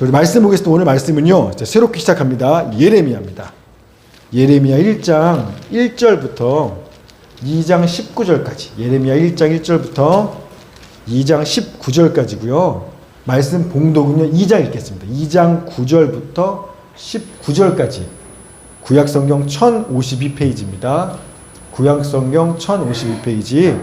우리 말씀 보겠습니다. 오늘 말씀은요, 새롭게 시작합니다. 예레미야입니다. 예레미야 1장 1절부터 2장 19절까지. 예레미야 1장 1절부터 2장 19절까지고요. 말씀 봉독은요, 2장 읽겠습니다. 2장 9절부터 19절까지. 구약성경 1052페이지입니다. 구약성경 1052페이지.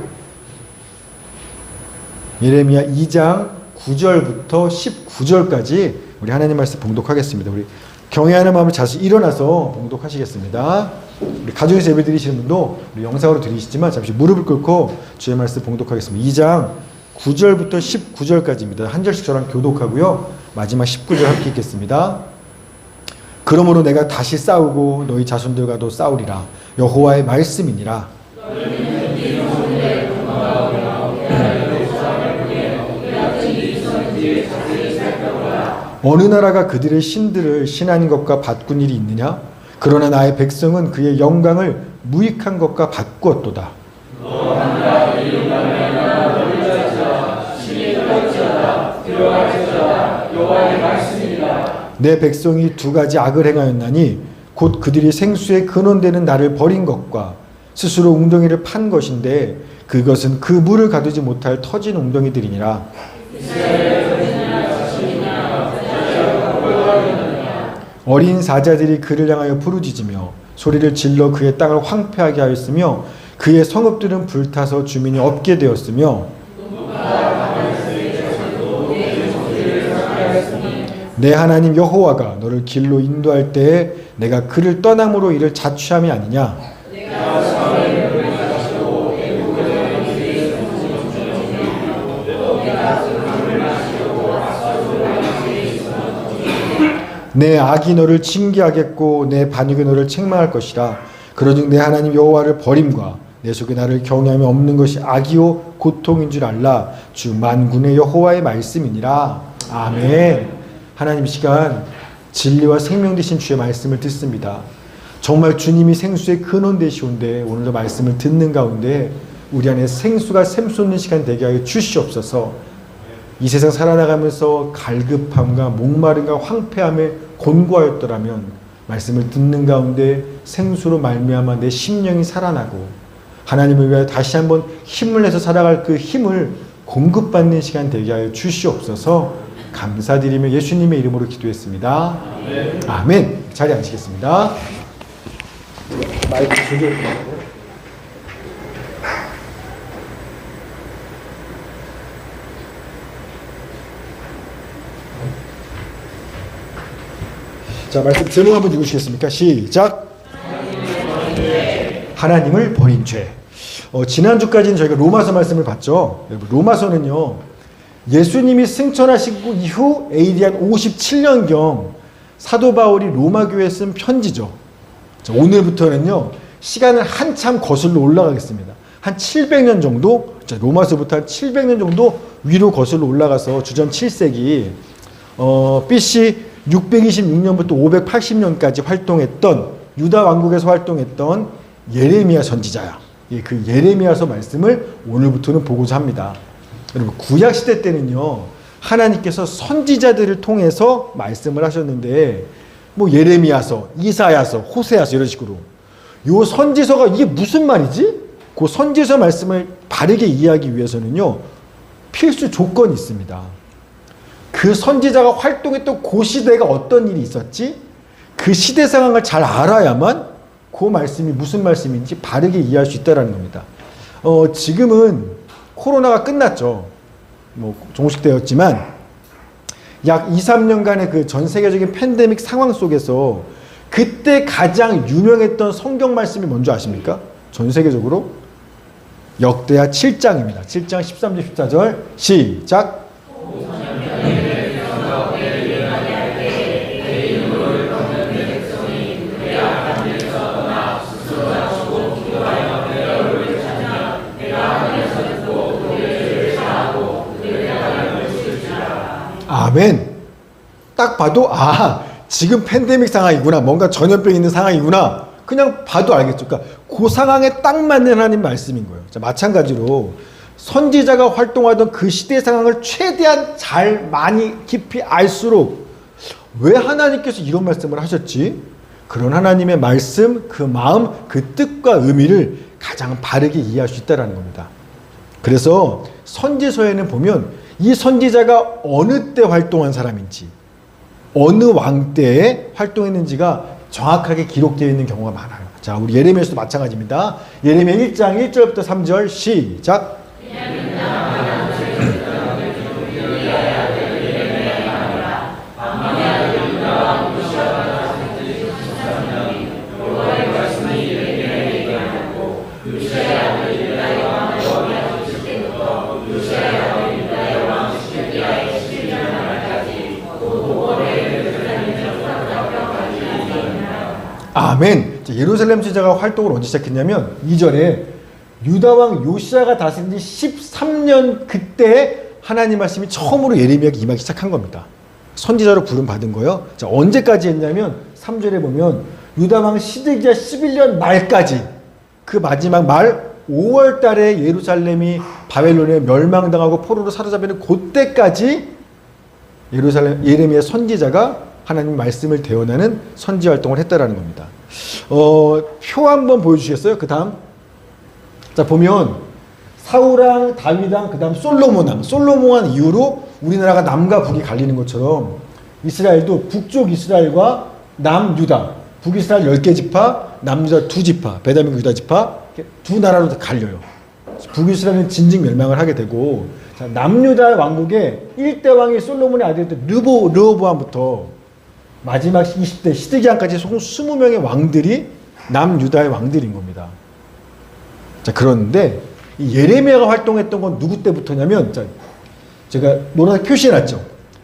예레미야 2장 9절부터 19절까지 우리 하나님 말씀 봉독하겠습니다. 우리 경외하는 마음을 자주 일어나서 봉독하시겠습니다. 우리 가정에서 예배 드리시는 분도 우리 영상으로 드리시지만 잠시 무릎을 꿇고 주의 말씀 봉독하겠습니다. 2장 9절부터 19절까지입니다. 한 절씩 저랑 교독하고요. 마지막 19절 함께 읽겠습니다. 그러므로 내가 다시 싸우고 너희 자손들과도 싸우리라. 여호와의 말씀이니라. 어느 나라가 그들의 신들을 신한 것과 바꾼 일이 있느냐? 그러나 나의 백성은 그의 영광을 무익한 것과 바꾸었도다. 내 백성이 두 가지 악을 행하였나니 곧 그들이 생수의 근원되는 나를 버린 것과 스스로 웅덩이를 판 것인데 그것은 그 물을 가두지 못할 터진 웅덩이들이니라. 어린 사자들이 그를 향하여 부르짖으며 소리를 질러 그의 땅을 황폐하게 하였으며 그의 성읍들은 불타서 주민이 없게 되었으며 내 하나님 여호와가 너를 길로 인도할 때에 내가 그를 떠남으로 이를 자취함이 아니냐. 내 악이 너를 징계하겠고 내 반역이 너를 책망할 것이라. 그러즉 내 하나님 여호와를 버림과 내 속에 나를 경외함이 없는 것이 악이요 고통인 줄 알라. 주 만군의 여호와의 말씀이니라. 아멘. 하나님, 이 시간 진리와 생명 되신 주의 말씀을 듣습니다. 정말 주님이 생수의 근원 되시온데 오늘도 말씀을 듣는 가운데 우리 안에 생수가 샘솟는 시간 되게 하여 주시옵소서. 이 세상 살아나가면서 갈급함과 목마름과 황폐함에 곤고하였더라면 말씀을 듣는 가운데 생수로 말미암아 내 심령이 살아나고 하나님을 위하여 다시 한번 힘을 내서 살아갈 그 힘을 공급받는 시간 되게 하여 주시옵소서. 감사드리며 예수님의 이름으로 기도했습니다. 아멘. 아멘. 자리에 앉으시겠습니다. 마이크 조절. 자, 말씀 제목 한번 읽으시겠습니까? 시작. 하나님을 버린 죄. 지난주까지는 저희가 로마서 말씀을 봤죠. 여러분, 로마서는요, 예수님이 승천하시고 이후 AD 한 57년경 사도 바울이 로마 교회에 쓴 편지죠. 자, 오늘부터는요, 시간을 한참 거슬러 올라가겠습니다. 한 700년 정도, 자, 로마서부터 한 700년 정도 위로 거슬러 올라가서 주전 7세기, BC 626년부터 580년까지 활동했던, 유다 왕국에서 활동했던 예레미야 선지자야. 그 예레미야서 말씀을 오늘부터는 보고자 합니다. 여러분, 구약시대 때는요, 하나님께서 선지자들을 통해서 말씀을 하셨는데, 뭐 예레미야서, 이사야서, 호세아서 이런 식으로. 요 선지서가 이게 무슨 말이지? 그 선지서 말씀을 바르게 이해하기 위해서는요, 필수 조건이 있습니다. 그 선지자가 활동했던 그 시대가 어떤 일이 있었지? 그 시대 상황을 잘 알아야만 그 말씀이 무슨 말씀인지 바르게 이해할 수 있다는 겁니다. 지금은 코로나가 끝났죠. 뭐 종식되었지만 약 2, 3년간의 그 전 세계적인 팬데믹 상황 속에서 그때 가장 유명했던 성경 말씀이 뭔지 아십니까? 전 세계적으로 역대하 7장입니다. 7장 13절 14절 시작. 아멘. 딱 봐도 지금 팬데믹 상황이구나, 뭔가 전염병 있는 상황이구나, 그냥 봐도 알겠죠. 그러니까 그 상황에 딱 맞는 하나님 말씀인 거예요. 자, 마찬가지로 선지자가 활동하던 그 시대 상황을 최대한 잘 많이 깊이 알수록 왜 하나님께서 이런 말씀을 하셨지? 그런 하나님의 말씀, 그 마음, 그 뜻과 의미를 가장 바르게 이해할 수 있다는 겁니다. 그래서 선지서에는 보면 이 선지자가 어느 때 활동한 사람인지, 어느 왕 때에 활동했는지가 정확하게 기록되어 있는 경우가 많아요. 자, 우리 예레미야서도 마찬가지입니다. 예레미야 1장 1절부터 3절 시작. 아멘. 예루살렘 제자가 활동을 언제 시작했냐면 2절에 유다왕 요시야가 다스린 지 13년 그때 하나님 말씀이 처음으로 예레미야에게 임하기 시작한 겁니다. 선지자로 부름받은 거예요. 자, 언제까지 했냐면 3절에 보면 유다왕 시드기야 11년 말까지, 그 마지막 말 5월 달에 예루살렘이 바벨론에 멸망당하고 포로로 사로잡히는 그때까지 예레미야 선지자가 하나님 말씀을 대언하는 선지 활동을 했다라는 겁니다. 표 한번 보여주시겠어요? 그 다음. 자, 보면 사울왕, 다윗왕, 그 다음 솔로몬왕. 솔로몬왕 이후로 우리나라가 남과 북이 갈리는 것처럼 이스라엘도 북쪽 이스라엘과 남유다, 북이스라엘 10개 지파, 남유다 2지파, 베냐민 유다 지파 두 나라로 갈려요. 북이스라엘은 진즉 멸망을 하게 되고, 자, 남유다 왕국의 1대 왕이 솔로몬의 아들이었던 르호보암부터 마지막 20대 시드기야까지 총 20명의 왕들이 남유다의 왕들인 겁니다. 자, 그런데 이 예레미야가 활동했던 건 누구 때부터냐면, 자, 제가 노란색 표시해놨죠.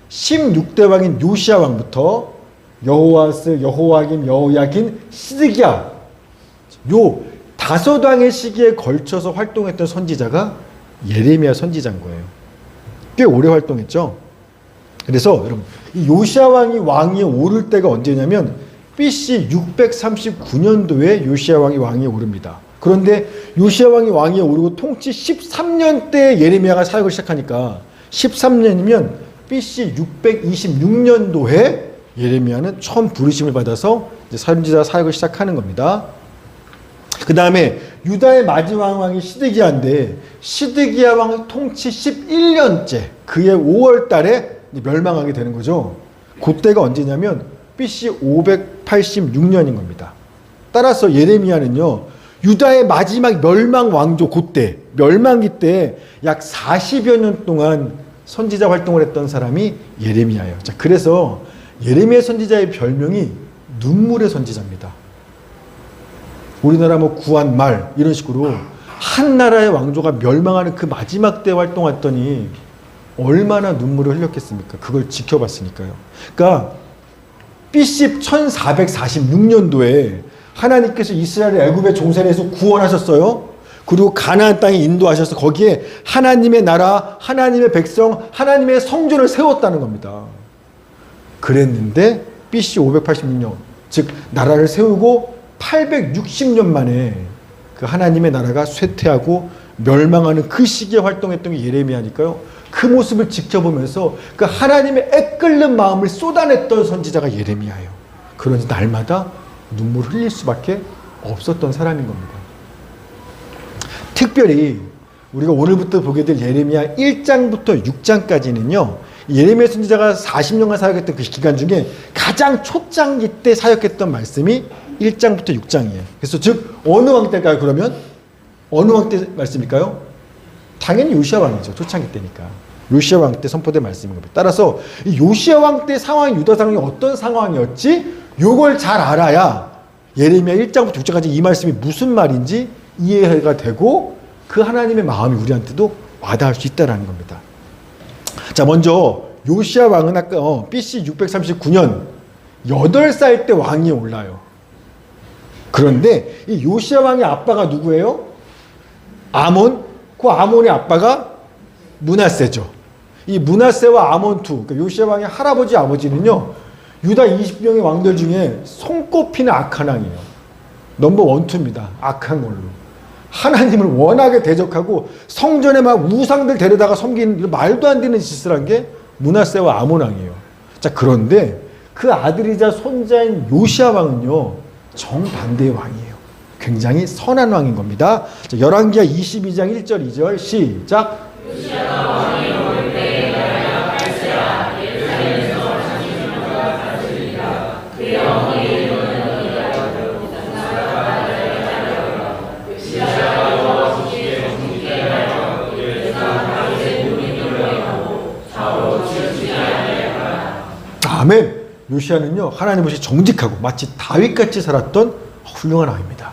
16대 왕인 요시야 왕부터 여호와스, 여호와김, 여호야긴, 시드기야, 요 5왕의 시기에 걸쳐서 활동했던 선지자가 예레미야 선지자인 거예요. 꽤 오래 활동했죠. 그래서 여러분, 이 요시야 왕이 왕위에 오를 때가 언제냐면 BC 639년도에 요시야 왕이 왕위에 오릅니다. 그런데 요시야 왕이 왕위에 오르고 통치 13년 때 예레미야가 사역을 시작하니까 13년이면 BC 626년도에 예레미야는 처음 부르심을 받아서 이제 선지자 사역을 시작하는 겁니다. 그 다음에 유다의 마지막 왕이 시드기야인데, 시드기야 왕 통치 11년째, 그해 5월 달에 멸망하게 되는 거죠. 그때가 언제냐면 BC 586년인 겁니다. 따라서 예레미야는요, 유다의 마지막 멸망 왕조, 그때 멸망기 때 약 40여 년 동안 선지자 활동을 했던 사람이 예레미야예요. 자, 그래서 예레미야 선지자의 별명이 눈물의 선지자입니다. 우리나라 뭐 구한 말 이런 식으로 한 나라의 왕조가 멸망하는 그 마지막 때 활동했더니 얼마나 눈물을 흘렸겠습니까? 그걸 지켜봤으니까요. 그러니까 BC 1446년도에 하나님께서 이스라엘을 애굽의 종살이에서 구원하셨어요. 그리고 가나안 땅에 인도하셔서 거기에 하나님의 나라, 하나님의 백성, 하나님의 성전을 세웠다는 겁니다. 그랬는데 BC 586년, 즉 나라를 세우고 860년 만에 그 하나님의 나라가 쇠퇴하고 멸망하는 그 시기에 활동했던 게 예레미야니까요. 그 모습을 지켜보면서 그 하나님의 애끓는 마음을 쏟아냈던 선지자가 예레미야예요. 그러니 날마다 눈물을 흘릴 수밖에 없었던 사람인 겁니다. 특별히 우리가 오늘부터 보게 될 예레미야 1장부터 6장까지는요, 예레미야 선지자가 40년간 사역했던 그 기간 중에 가장 초창기 때 사역했던 말씀이 1장부터 6장이에요. 그래서 즉 어느 왕 때일까요? 그러면 어느 왕 때 말씀일까요? 당연히 요시야 왕이죠. 초창기 때니까. 요시야 왕 때 선포된 말씀인 겁니다. 따라서 이 요시야 왕 때 상황이, 유다 상황이 어떤 상황이었지? 요걸 잘 알아야 예레미야 1장부터 6장까지 이 말씀이 무슨 말인지 이해가 되고 그 하나님의 마음이 우리한테도 와닿을 수 있다는 겁니다. 자, 먼저 요시야 왕은 아까 BC 639년 8살 때 왕이 올라요. 그런데 이 요시야 왕의 아빠가 누구예요? 아몬. 그 아몬의 아빠가 므낫세죠. 이 므낫세와 아몬 두, 그러니까 요시야 왕의 할아버지 아버지는요, 유다 20명의 왕들 중에 손꼽히는 악한 왕이에요. 넘버 1, 2입니다. 악한 걸로. 하나님을 워낙에 대적하고 성전에 막 우상들 데려다가 섬기는 말도 안 되는 짓을 한 게 므낫세와 아몬 왕이에요. 자, 그런데 그 아들이자 손자인 요시야 왕은요, 정반대의 왕이에요. 굉장히 선한 왕인 겁니다. 자, 열왕기하 22장 1절 2절 시작. 아멘. 요시야는요, 하나님 없이 정직하고 마치 다윗같이 살았던 훌륭한 왕입니다.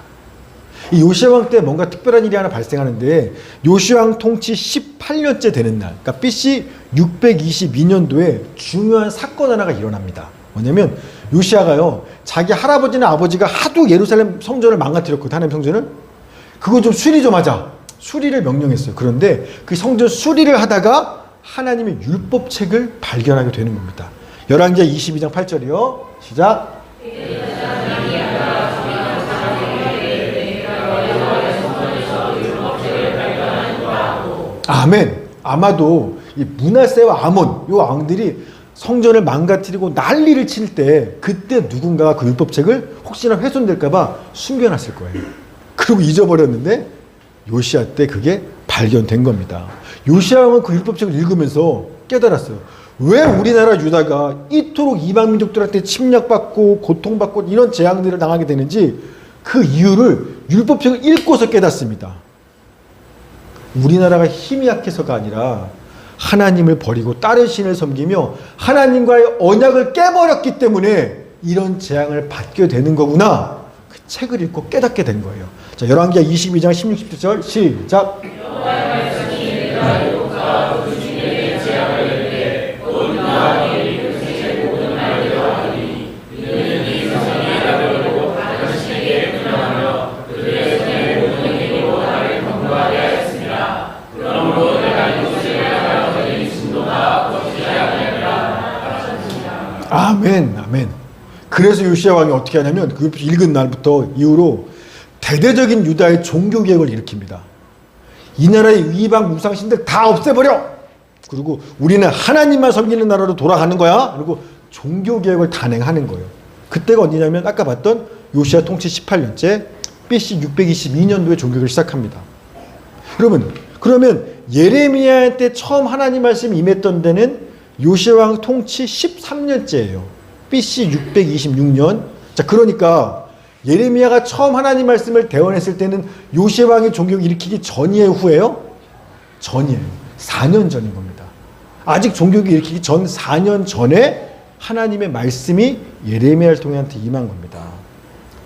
이 요시야 왕 때 뭔가 특별한 일이 하나 발생하는데, 요시야 왕 통치 18년째 되는 날, 그러니까 BC 622년도에 중요한 사건 하나가 일어납니다. 뭐냐면 요시야가요, 자기 할아버지나 아버지가 하도 예루살렘 성전을 망가뜨렸거든. 하나님 성전을. 그거 좀 수리 좀 하자. 수리를 명령했어요. 그런데 그 성전 수리를 하다가 하나님의 율법책을 발견하게 되는 겁니다. 열왕기하 22장 8절이요. 시작. 아멘. 아마도 이 므낫세와 아몬 요 왕들이 성전을 망가뜨리고 난리를 칠 때 그때 누군가가 그 율법책을 혹시나 훼손될까 봐 숨겨놨을 거예요. 그리고 잊어버렸는데 요시야 때 그게 발견된 겁니다. 요시야 왕은 그 율법책을 읽으면서 깨달았어요. 왜 우리나라 유다가 이토록 이방 민족들한테 침략받고 고통받고 이런 재앙들을 당하게 되는지 그 이유를 율법책을 읽고서 깨닫습니다. 우리나라가 힘이 약해서가 아니라 하나님을 버리고 다른 신을 섬기며 하나님과의 언약을 깨버렸기 때문에 이런 재앙을 받게 되는 거구나. 그 책을 읽고 깨닫게 된 거예요. 자, 열왕기하 22장 16, 17절 시작. 아멘, 아멘. 그래서 요시야 왕이 어떻게 하냐면 그 읽은 날부터 이후로 대대적인 유다의 종교개혁을 일으킵니다. 이 나라의 이방 우상신들 다 없애버려. 그리고 우리는 하나님만 섬기는 나라로 돌아가는 거야. 그리고 종교개혁을 단행하는 거예요. 그때가 언제냐면 아까 봤던 요시야 통치 18년째 BC 622년도에 종교개혁을 시작합니다. 여러분, 그러면 예레미야 때 처음 하나님 말씀이 임했던 데는 요시야 왕 통치 13년째예요. BC 626년. 자, 그러니까 예레미야가 처음 하나님 말씀을 대언했을 때는 요시야 왕이 종교를 일으키기 전이에요, 후에요? 전이에요. 4년 전인 겁니다. 아직 종교를 일으키기 전 4년 전에 하나님의 말씀이 예레미야를 통해한테 임한 겁니다.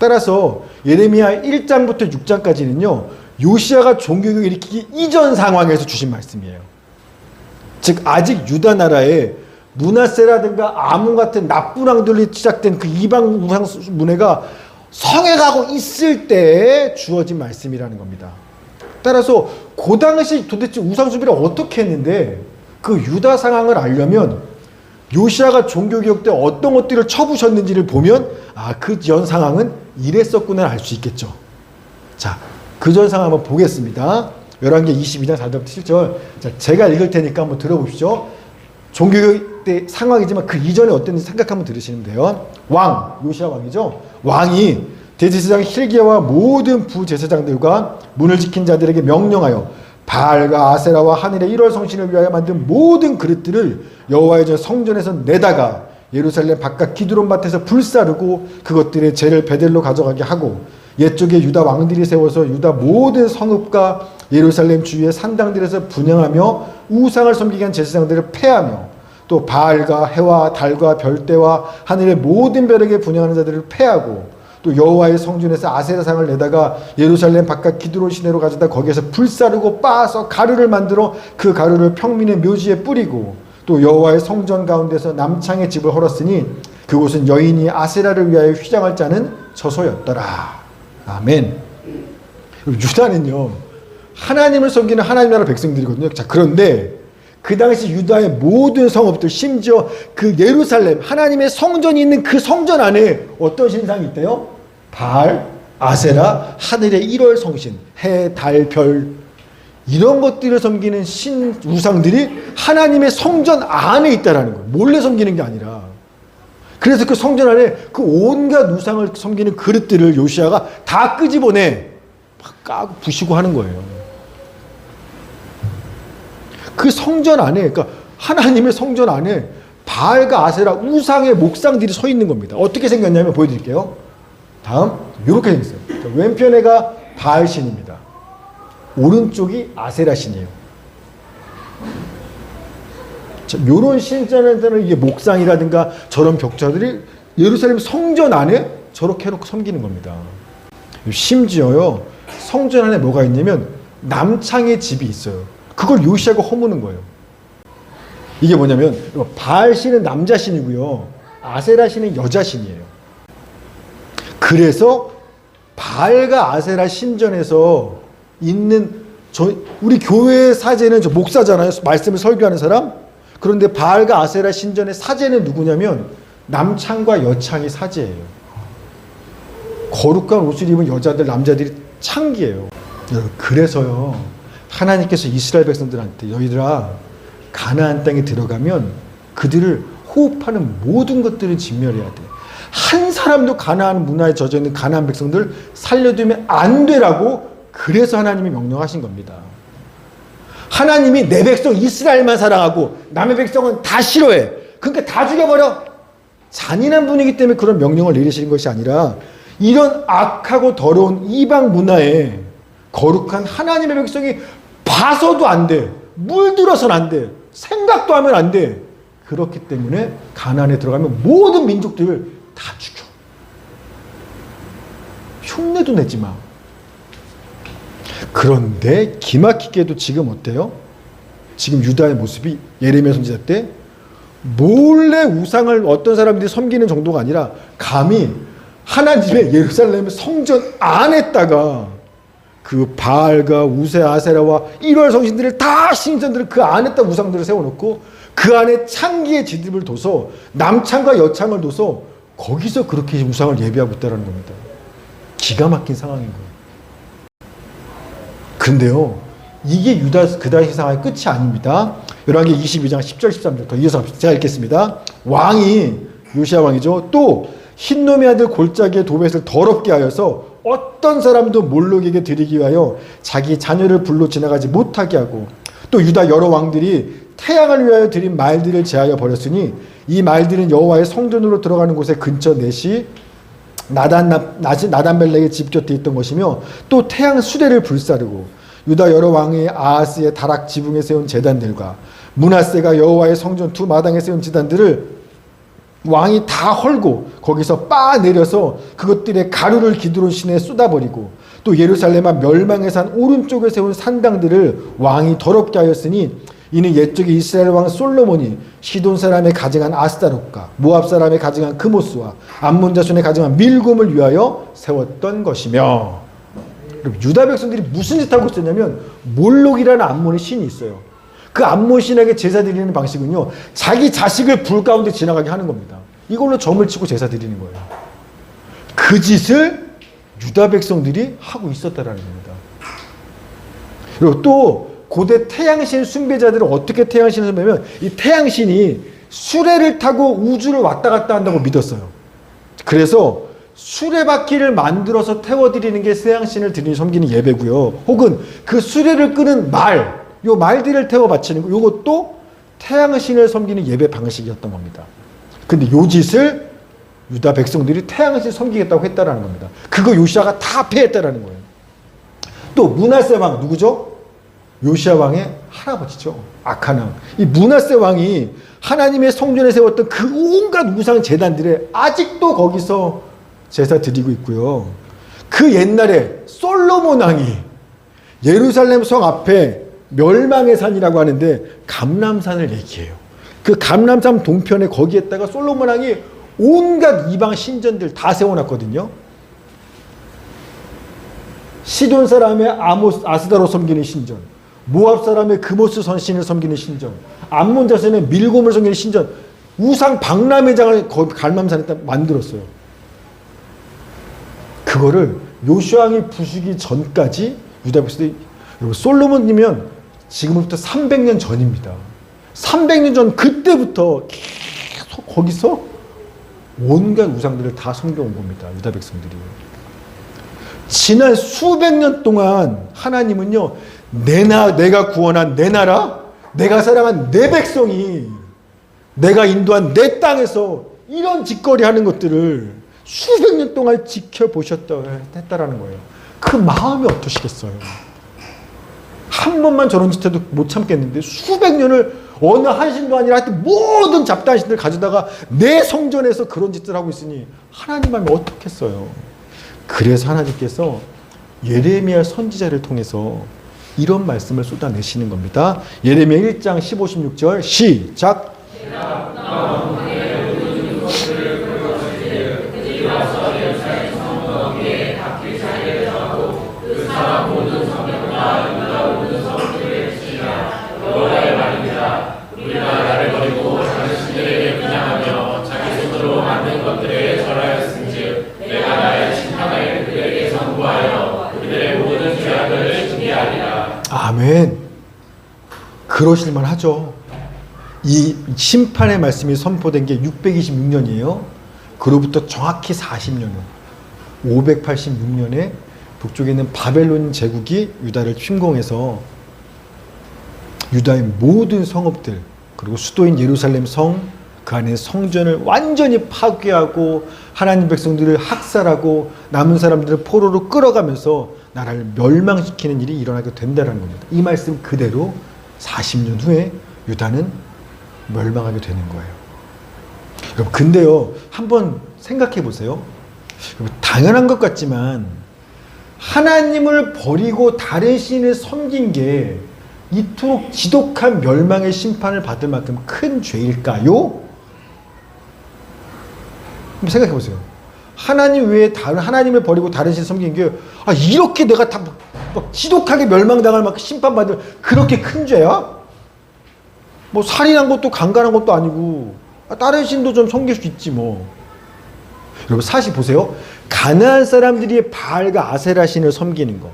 따라서 예레미야 1장부터 6장까지는요, 요시야가 종교를 일으키기 이전 상황에서 주신 말씀이에요. 즉 아직 유다 나라에 므낫세라든가 아몬 같은 나쁜 왕들이 시작된 그 이방 우상 문화가 성행하고 있을 때에 주어진 말씀이라는 겁니다. 따라서 그 당시 도대체 우상 숭배를 어떻게 했는데 그 유다 상황을 알려면 요시야가 종교개혁 때 어떤 것들을 쳐부셨는지를 보면 그 전 상황은 이랬었구나 알 수 있겠죠. 자, 그 전 상황 한번 보겠습니다. 열왕기 22장 4절부터 7절. 자, 제가 읽을 테니까 한번 들어보십시오. 종교개혁 때 상황이지만 그 이전에 어땠는지 생각 한번 들으시면 돼요. 왕, 요시야 왕이죠. 왕이 대제사장 hil기야와 모든 부제사장들과 문을 지킨 자들에게 명령하여 바알과 아세라와 하늘의 1월 성신을 위하여 만든 모든 그릇들을 여호와의 성전에서 내다가 예루살렘 바깥 기드론 밭에서 불사르고 그것들의 재를 베델로 가져가게 하고 옛적에 유다 왕들이 세워서 유다 모든 성읍과 예루살렘 주위의 산당들에서 분향하며 우상을 섬기게 한 제사장들을 폐하며 또 바알과 해와 달과 별대와 하늘의 모든 별에게 분향하는 자들을 폐하고 또 여호와의 성전에서 아세라상을 내다가 예루살렘 바깥 기드론 시내로 가져다 거기에서 불사르고 빻아서 가루를 만들어 그 가루를 평민의 묘지에 뿌리고 또 여호와의 성전 가운데서 남창의 집을 헐었으니 그곳은 여인이 아세라를 위하여 휘장을 짜는 처소였더라. 아멘. 유다는요, 하나님을 섬기는 하나님 나라 백성들이거든요. 자, 그런데 그 당시 유다의 모든 성읍들, 심지어 그 예루살렘, 하나님의 성전이 있는 그 성전 안에 어떤 신상이 있대요? 바알, 아세라, 하늘의 1월 성신, 해, 달, 별, 이런 것들을 섬기는 우상들이 하나님의 성전 안에 있다라는 거예요. 몰래 섬기는 게 아니라. 그래서 그 성전 안에 그 온갖 우상을 섬기는 그릇들을 요시아가 다 끄집어내 막 까고 부시고 하는 거예요. 그 성전 안에, 그러니까 하나님의 성전 안에 바알과 아세라 우상의 목상들이 서 있는 겁니다. 어떻게 생겼냐면 보여드릴게요. 다음 이렇게 생겼어요. 왼편에가 바알 신입니다. 오른쪽이 아세라 신이에요. 이런 신전에는 이게 목상이라든가 저런 벽자들이 예루살렘 성전 안에 저렇게 해놓고 섬기는 겁니다. 심지어요, 성전 안에 뭐가 있냐면 남창의 집이 있어요. 그걸 요시아가 허무는 거예요. 이게 뭐냐면 바알 신은 남자 신이고요, 아세라 신은 여자 신이에요. 그래서 바알과 아세라 신전에서 있는 우리 교회의 사제는 저 목사잖아요. 말씀을 설교하는 사람. 그런데 바알과 아세라 신전의 사제는 누구냐면 남창과 여창이 사제예요. 거룩한 옷을 입은 여자들, 남자들이 창기예요. 그래서요, 하나님께서 이스라엘 백성들한테 너희들아 가나안 땅에 들어가면 그들을 호흡하는 모든 것들을 진멸해야 돼. 한 사람도 가나안 문화에 젖어 있는 가나안 백성들 살려두면 안 되라고, 그래서 하나님이 명령하신 겁니다. 하나님이 내 백성 이스라엘만 사랑하고 남의 백성은 다 싫어해. 그러니까 다 죽여버려. 잔인한 분이기 때문에 그런 명령을 내리시는 것이 아니라 이런 악하고 더러운 이방 문화에 거룩한 하나님의 백성이 봐서도 안 돼. 물들어서는 안 돼. 생각도 하면 안 돼. 그렇기 때문에 가나안에 들어가면 모든 민족들을 다 죽여. 흉내도 내지 마. 그런데 기막히게도 지금 어때요? 지금 유다의 모습이 예레미야 선지자 때 몰래 우상을 어떤 사람들이 섬기는 정도가 아니라 감히 하나님의 예루살렘 성전 안에다가 그 바알과 우세 아세라와 1월 성신들을 다 신전들을 그 안에다 우상들을 세워놓고 그 안에 창기의 지듭을 둬서 남창과 여창을 둬서 거기서 그렇게 우상을 예배하고 있다는 겁니다. 기가 막힌 상황인 거예요. 근데요, 이게 유다 그 당시 상황의 끝이 아닙니다. 열왕기 22장 10절 13절 더 이어서 제가 읽겠습니다. 왕이, 요시야 왕이죠, 또 흰놈의 아들 골짜기의 도벳을 더럽게 하여서 어떤 사람도 몰록에게 드리기 위하여 자기 자녀를 불로 지나가지 못하게 하고, 또 유다 여러 왕들이 태양을 위하여 드린 말들을 제하여 버렸으니 이 말들은 여호와의 성전으로 들어가는 곳의 근처 넷이 나단벨렉의 집 곁에 있던 것이며, 또 태양 수레를 불사르고 유다 여러 왕의 아하스의 다락 지붕에 세운 제단들과 므낫세가 여호와의 성전 두 마당에 세운 제단들을 왕이 다 헐고 거기서 빠 내려서 그것들의 가루를 기드론 시내에 쏟아버리고, 또 예루살렘과 멸망의 산 오른쪽에 세운 산당들을 왕이 더럽게 하였으니 이는 옛적에 이스라엘 왕 솔로몬이 시돈 사람의 가증한 아스타롯과 모압 사람의 가증한 크모스와 암몬 자손의 가증한 밀곰을 위하여 세웠던 것이며. 유다 백성들이 무슨 짓 하고 있었냐면 몰록이라는 암몬의 신이 있어요. 그 암몬 신에게 제사 드리는 방식은요, 자기 자식을 불 가운데 지나가게 하는 겁니다. 이걸로 점을 치고 제사 드리는 거예요. 그 짓을 유다 백성들이 하고 있었다라는 겁니다. 그리고 또 고대 태양신 숭배자들은 어떻게 태양신을 숭배하면 이 태양신이 수레를 타고 우주를 왔다 갔다 한다고 믿었어요. 그래서 수레바퀴를 만들어서 태워드리는 게 태양신을 드리는 섬기는 예배고요. 혹은 그 수레를 끄는 요 말들을 태워 바치는 거, 요것도 태양신을 섬기는 예배 방식이었던 겁니다. 근데 요 짓을 유다 백성들이 태양신 섬기겠다고 했다라는 겁니다. 그거 요시아가 다 폐했다라는 거예요. 또 므낫세 왕 누구죠? 요시아 왕의 할아버지죠. 악한 왕. 이 므낫세 왕이 하나님의 성전에 세웠던 그 온갖 우상 제단들에 아직도 거기서 제사 드리고 있고요. 그 옛날에 솔로몬 왕이 예루살렘 성 앞에 멸망의 산이라고 하는데 감람산을 얘기해요. 그 감람산 동편에 거기에다가 솔로몬 왕이 온갖 이방 신전들 다 세워놨거든요. 시돈 사람의 아스다로 섬기는 신전, 모압 사람의 그모스 선신을 섬기는 신전, 암몬 자손의 밀곰을 섬기는 신전, 우상 박람회장을 감람산에다 만들었어요. 그거를 요시아 왕이 부수기 전까지 유다 백성들이, 솔로몬이면 지금부터 300년 전입니다. 300년 전 그때부터 계속 거기서 온갖 우상들을 다 섬겨온 겁니다. 유다 백성들이. 지난 수백 년 동안 하나님은요, 내가 구원한 내 나라, 내가 사랑한 내 백성이, 내가 인도한 내 땅에서 이런 짓거리 하는 것들을 수백 년 동안 지켜보셨다라는 거예요. 그 마음이 어떠시겠어요? 한 번만 저런 짓 해도 못 참겠는데 수백 년을 어느 한 신도 아니라 하여튼 모든 잡다한 신들 가져다가 내 성전에서 그런 짓을 하고 있으니 하나님 마음이 어떻겠어요? 그래서 하나님께서 예레미야 선지자를 통해서 이런 말씀을 쏟아내시는 겁니다. 예레미야 1장 15, 16절 시작. 아멘. 그러실만 하죠. 이 심판의 말씀이 선포된 게 626년이에요. 그로부터 정확히 40년 후 586년에 북쪽에 있는 바벨론 제국이 유다를 침공해서 유다의 모든 성읍들 그리고 수도인 예루살렘 성, 그 안에 성전을 완전히 파괴하고 하나님 백성들을 학살하고 남은 사람들을 포로로 끌어가면서 나라를 멸망시키는 일이 일어나게 된다는 겁니다. 이 말씀 그대로 40년 후에 유다는 멸망하게 되는 거예요. 여러분, 근데요, 한번 생각해 보세요. 당연한 것 같지만 하나님을 버리고 다른 신을 섬긴 게 이토록 지독한 멸망의 심판을 받을 만큼 큰 죄일까요? 한번 생각해 보세요. 하나님 외에 다른 하나님을 버리고 다른 신을 섬긴 게 이렇게 내가 다 막 지독하게 멸망당할 만큼 심판받을 그렇게 큰 죄야? 뭐 살인한 것도 강간한 것도 아니고 다른 신도 좀 섬길 수 있지 뭐. 여러분 사실 보세요. 가나안 사람들이 바알과 아세라 신을 섬기는 거,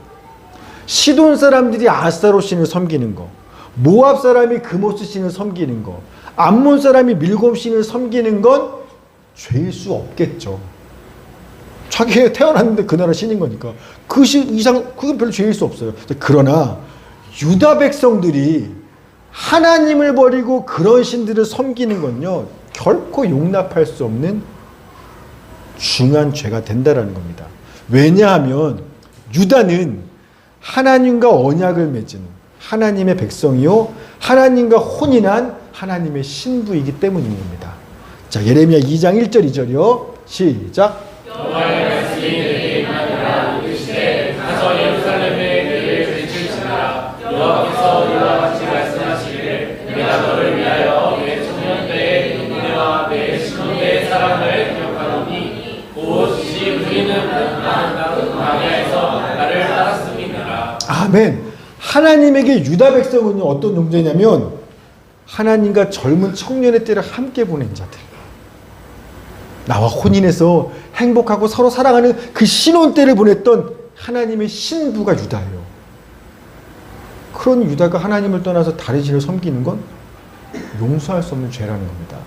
시돈 사람들이 아스타롯 신을 섬기는 거, 모압 사람이 그모스 신을 섬기는 거, 암몬 사람이 밀곰 신을 섬기는 건 죄일 수 없겠죠. 자기가 태어났는데 그 나라 신인 거니까 그 이상 그건 별로 죄일 수 없어요. 그러나 유다 백성들이 하나님을 버리고 그런 신들을 섬기는 건요 결코 용납할 수 없는 중한 죄가 된다라는 겁니다. 왜냐하면 유다는 하나님과 언약을 맺은 하나님의 백성이요 하나님과 혼인한 하나님의 신부이기 때문인 겁니다. 자, 예레미야 2장 1절 2절이요 시작. 여호와의 말씀이 내게 임하니라. 이르시되 가서 예루살렘에 그를 외칠지라. 여호와께서 이와 같이 말씀하시기를 내가 너를 위하여 내 청년 때의 은혜와 내 신혼 때의 사랑을 기억하노니 오직 우리는 광야에서 나를 따랐음이니라. 아멘. 하나님에게 유다 백성은 어떤 존재냐면 하나님과 젊은 청년의 때를 함께 보낸 자들, 나와 혼인해서 행복하고 서로 사랑하는 그 신혼 때를 보냈던 하나님의 신부가 유다예요. 그런 유다가 하나님을 떠나서 다른 신을 섬기는 건 용서할 수 없는 죄라는 겁니다.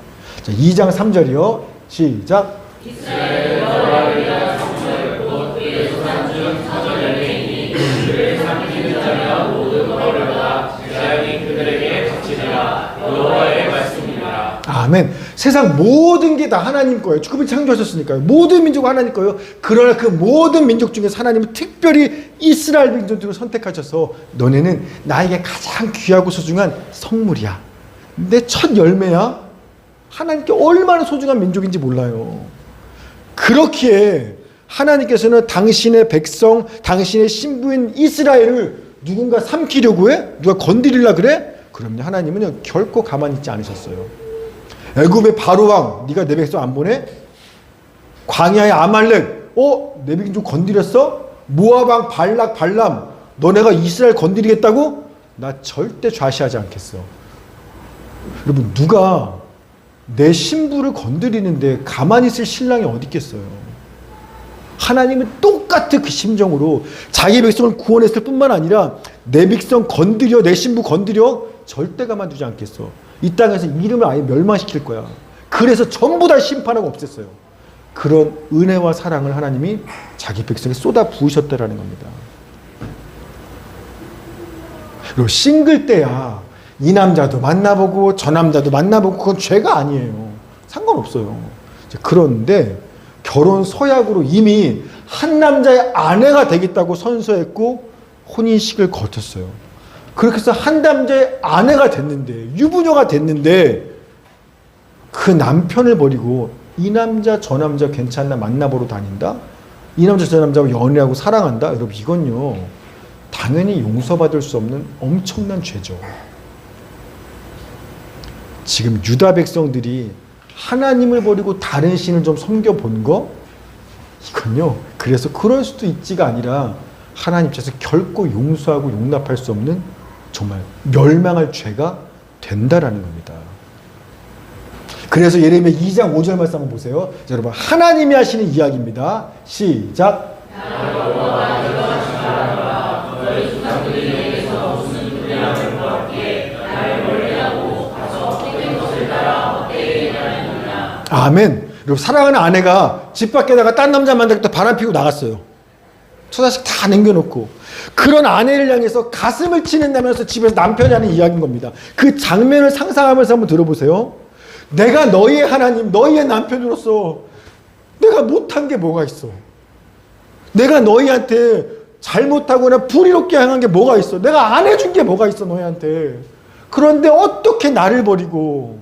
자, 2장 3절이요 시작. 이스라엘 여호와를 위한 성전 곧 그의 조상 중 터전 열매이니 그를 삼키는 자면 모든 벌과 재앙이 그들에게 닥치리라. 여호와의 말씀이니라. 아멘. 세상 모든 게 다 하나님 거예요. 그분이 창조하셨으니까요. 모든 민족은 하나님 거예요. 그러나 그 모든 민족 중에서 하나님은 특별히 이스라엘 민족들을 선택하셔서 너네는 나에게 가장 귀하고 소중한 성물이야. 내 첫 열매야. 하나님께 얼마나 소중한 민족인지 몰라요. 그렇기에 하나님께서는 당신의 백성, 당신의 신부인 이스라엘을 누군가 삼키려고 해? 누가 건드리려고 그래? 그럼요. 하나님은 결코 가만히 있지 않으셨어요. 애굽의 바로왕, 네가 내 백성 안 보내? 광야의 아말렉, 내 백성 건드렸어? 모압왕 발락, 발람, 너네가 이스라엘 건드리겠다고? 나 절대 좌시하지 않겠어. 여러분, 누가 내 신부를 건드리는데 가만히 있을 신랑이 어디 있겠어요? 하나님은 똑같은 그 심정으로 자기 백성을 구원했을 뿐만 아니라 내 백성 건드려, 내 신부 건드려 절대 가만두지 않겠어. 이 땅에서 이름을 아예 멸망시킬 거야. 그래서 전부 다 심판하고 없앴어요. 그런 은혜와 사랑을 하나님이 자기 백성에 쏟아 부으셨다라는 겁니다. 그리고 싱글 때야 이 남자도 만나보고 저 남자도 만나보고 그건 죄가 아니에요. 상관없어요. 그런데 결혼 서약으로 이미 한 남자의 아내가 되겠다고 선서했고 혼인식을 거쳤어요. 그렇게 해서 한 남자의 아내가 됐는데, 유부녀가 됐는데 그 남편을 버리고 이 남자 저 남자 괜찮나 만나보러 다닌다? 이 남자 저 남자하고 연애하고 사랑한다? 여러분 이건요 당연히 용서받을 수 없는 엄청난 죄죠. 지금 유다 백성들이 하나님을 버리고 다른 신을 좀 섬겨본 거? 이건요 그래서 그럴 수도 있지가 아니라 하나님 입장에서 결코 용서하고 용납할 수 없는 정말 멸망할 죄가 된다라는 겁니다. 그래서 예레미야 2장 5절 말씀 한번 보세요. 자, 여러분 하나님이 하시는 이야기입니다. 시작. 아멘. 여러분 사랑하는 아내가 집 밖에다가 딴 남자 만나겠다 바람 피고 나갔어요. 처자식 다 남겨놓고 그런 아내를 향해서 가슴을 치는다면서 집에서 남편이 하는 이야기인 겁니다. 그 장면을 상상하면서 한번 들어보세요. 내가 너희의 하나님, 너희의 남편으로서 내가 못한 게 뭐가 있어? 내가 너희한테 잘못하거나 불의롭게 행한 게 뭐가 있어? 내가 안 해준 게 뭐가 있어 너희한테? 그런데 어떻게 나를 버리고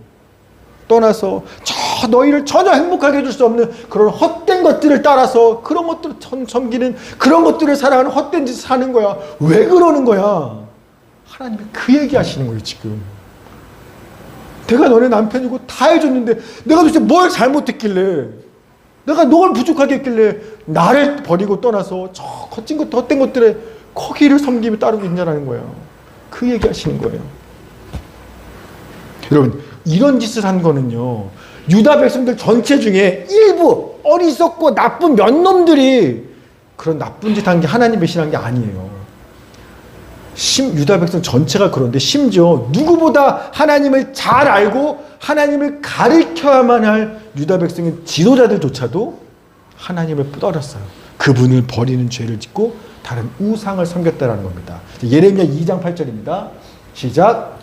떠나서 저 너희를 전혀 행복하게 해줄 수 없는 그런 헛된 것들을 따라서 그런 것들을 섬기는 그런 것들을 사랑하는 헛된 짓을 하는 거야. 왜 그러는 거야? 하나님이 그 얘기하시는 거예요 지금. 내가 너네 남편이고 다 해줬는데 내가 도대체 뭘 잘못했길래 내가 뭘 부족하게 했길래 나를 버리고 떠나서 저 거친 것 헛된 것들에 거기를 섬기며 따르고 있냐라는 거예요. 그 얘기하시는 거예요. 여러분 이런 짓을 한 거는요 유다 백성들 전체 중에 일부 어리석고 나쁜 몇 놈들이 그런 나쁜 짓 한 게 하나님 배신한 게 아니에요. 유다 백성 전체가 그런데 심지어 누구보다 하나님을 잘 알고 하나님을 가르쳐야만 할 유다 백성의 지도자들조차도 하나님을 떠났어요. 그분을 버리는 죄를 짓고 다른 우상을 섬겼다라는 겁니다. 예레미야 2장 8절입니다. 시작.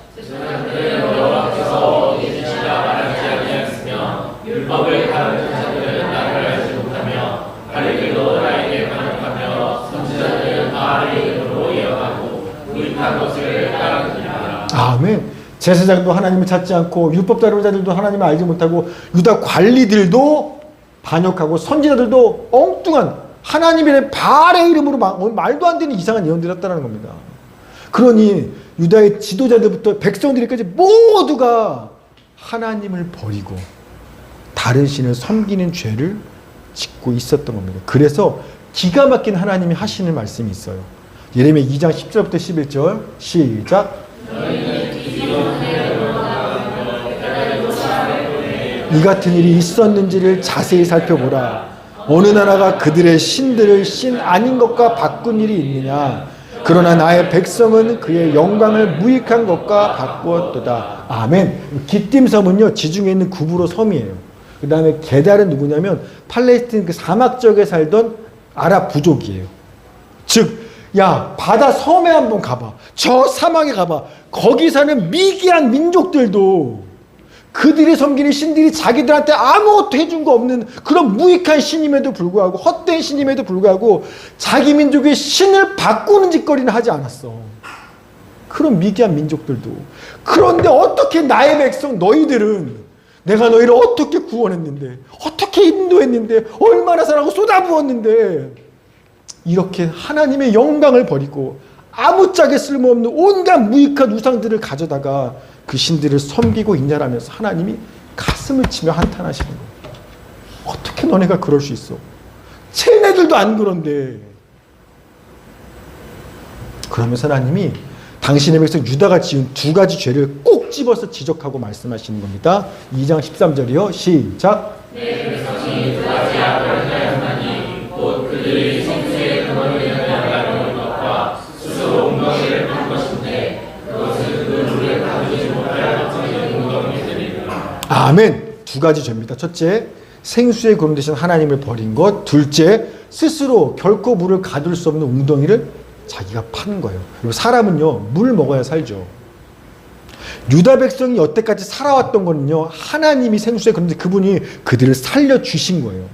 율법을 가르치는 자들은 나를 알지 못하며 가르치도 나에게 반역하며 선지자들은 바알의 이름으로 이어가고 무익한 것을 따르느니라. 아멘. 제사장도 하나님을 찾지 않고 율법 자료자들도 하나님을 알지 못하고 유다 관리들도 반역하고 선지자들도 엉뚱한 하나님의 바알의 이름으로 말도 안 되는 이상한 예언들을 했다는 겁니다. 그러니 유다의 지도자들부터 백성들까지 모두가 하나님을 버리고 다른 신을 섬기는 죄를 짓고 있었던 겁니다. 그래서 기가 막힌 하나님이 하시는 말씀이 있어요. 예레미야 2장 10절부터 11절 시작. 이 같은 일이 있었는지를 자세히 살펴보라. 어느 나라가 그들의 신들을 신 아닌 것과 바꾼 일이 있느냐. 그러나 나의 백성은 그의 영광을 무익한 것과 바꾸었도다. 아멘. 기띔섬은요 지중해 있는 구브로 섬이에요. 그 다음에 게달은 누구냐면 팔레스틴 그 사막 지역에 살던 아랍 부족이에요. 즉, 야 바다 섬에 한번 가봐. 저 사막에 가봐. 거기 사는 미개한 민족들도 그들이 섬기는 신들이 자기들한테 아무것도 해준 거 없는 그런 무익한 신임에도 불구하고 헛된 신임에도 불구하고 자기 민족의 신을 바꾸는 짓거리는 하지 않았어. 그런 미개한 민족들도. 그런데 어떻게 나의 백성 너희들은 내가 너희를 어떻게 구원했는데 어떻게 인도했는데 얼마나 사랑하고 쏟아부었는데 이렇게 하나님의 영광을 버리고 아무짝에 쓸모없는 온갖 무익한 우상들을 가져다가 그 신들을 섬기고 있냐라면서 하나님이 가슴을 치며 한탄하시는 거예요. 어떻게 너네가 그럴 수 있어? 쟤네들도 안 그런데. 그러면서 하나님이 당신의 백성 유다가 지은 두 가지 죄를 꼭 집어서 지적하고 말씀하시는 겁니다. 2장 13절이요. 시작. 내 백성이 두 가지 악을 행하였나니 곧 그들이 성수의 근원을 향하여가는 것과 스스로 웅덩이를 판 것인데 그것은 그 물을 가두지 못할 것의 웅덩이들이라. 아멘. 두 가지 죄입니다. 첫째, 생수의 근원 되신 하나님을 버린 것. 둘째, 스스로 결코 물을 가둘 수 없는 웅덩이를 자기가 파는 거예요. 그리고 사람은요, 물 먹어야 살죠. 유다 백성이 여태까지 살아왔던 거는요, 하나님이 생수의 근원, 그분이 그들을 살려주신 거예요.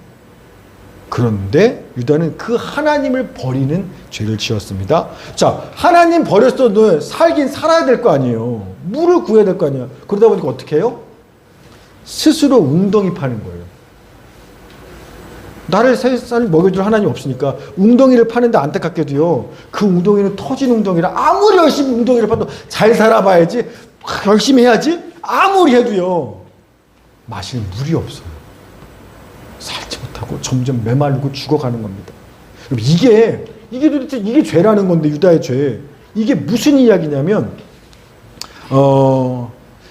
그런데 유다는 그 하나님을 버리는 죄를 지었습니다. 자, 하나님 버렸어도 살긴 살아야 될 거 아니에요. 물을 구해야 될 거 아니에요. 그러다 보니까 어떻게 해요? 스스로 웅덩이 파는 거예요. 나를 살 먹여줄 하나님 없으니까 웅덩이를 파는데 안타깝게도요, 그 웅덩이는 터진 웅덩이라 아무리 열심히 웅덩이를 파도 잘 살아봐야지, 열심히 해야지, 아무리 해도요, 마실 물이 없어요. 살지 못하고 점점 메마르고 죽어가는 겁니다. 이게 도대체 이게 죄라는 건데, 유다의 죄. 이게 무슨 이야기냐면,